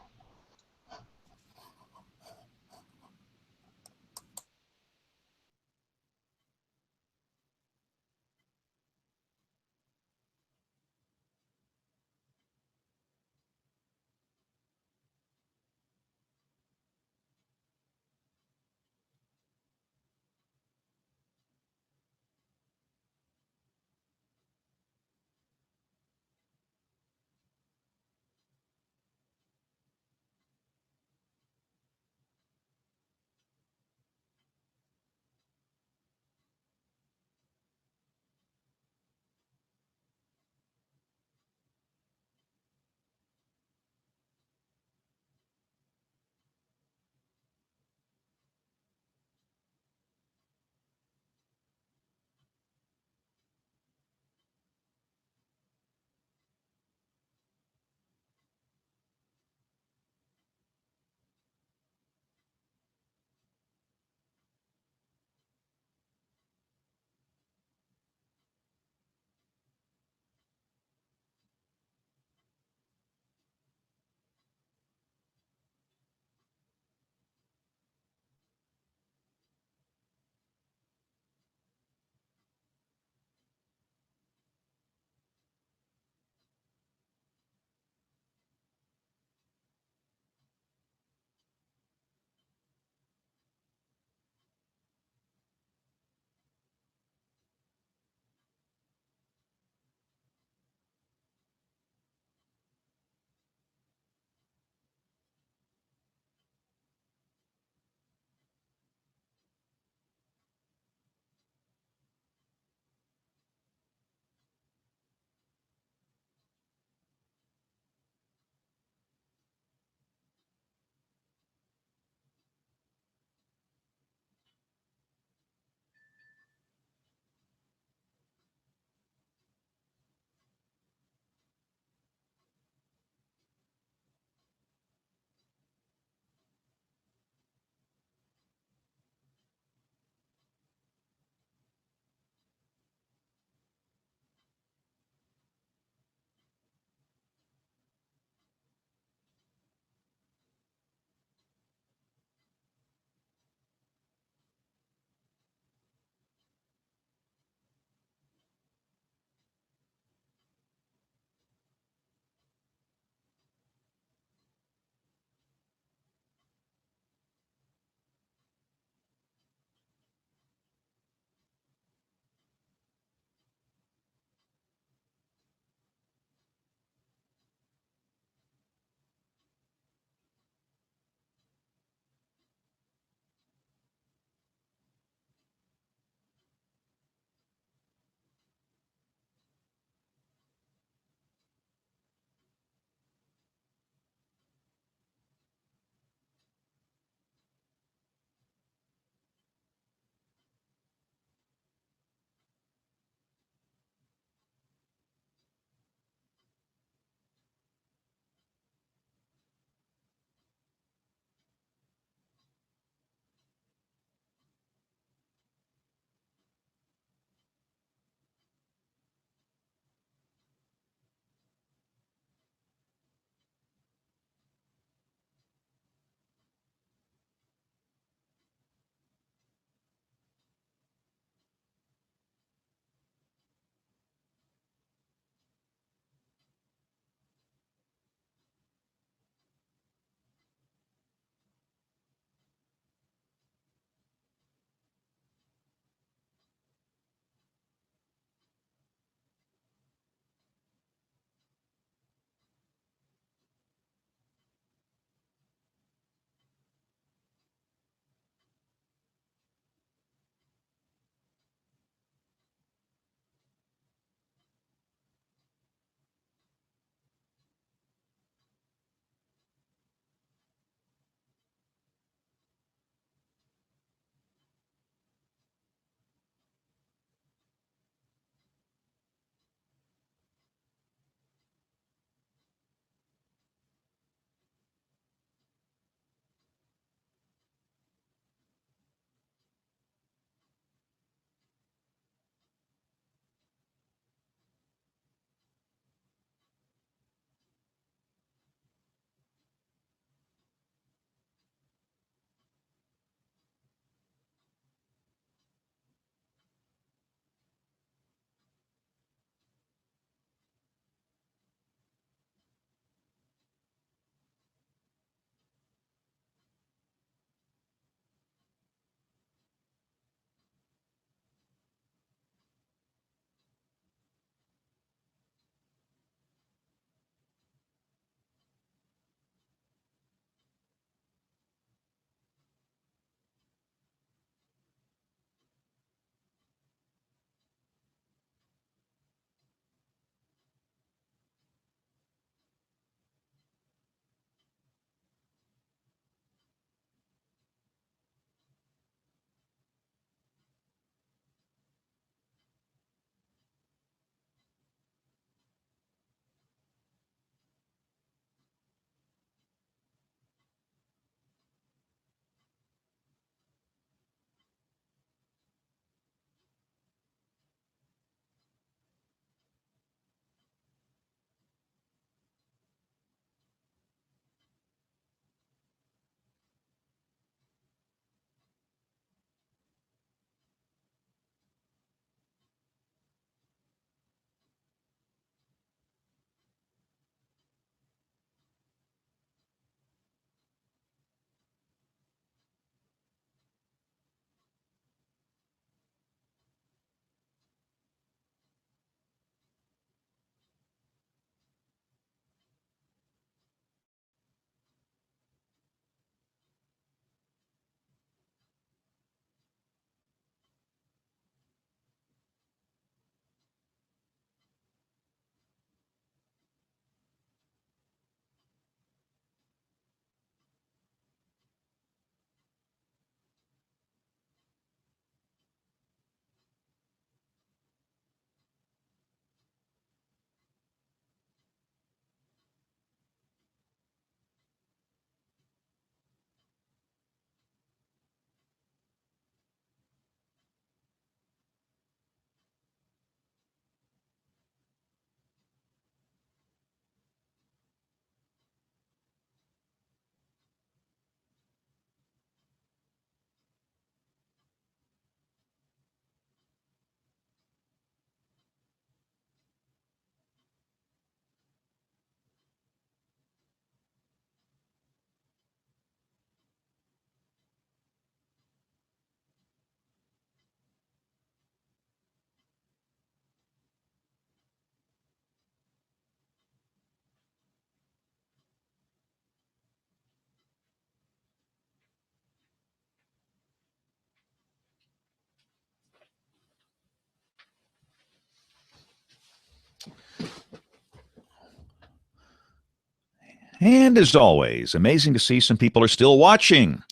And as always, amazing to see some people are still watching.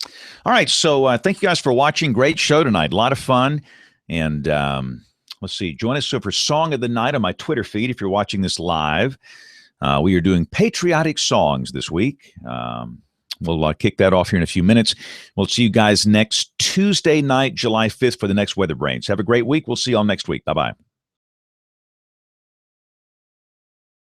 All right, so thank you guys for watching. Great show tonight. A lot of fun. And let's see, join us for Song of the Night on my Twitter feed if you're watching this live. We are doing patriotic songs this week. We'll kick that off here in a few minutes. We'll see you guys next Tuesday night, July 5th, for the next WeatherBrains. Have a great week. We'll see you all next week. Bye-bye.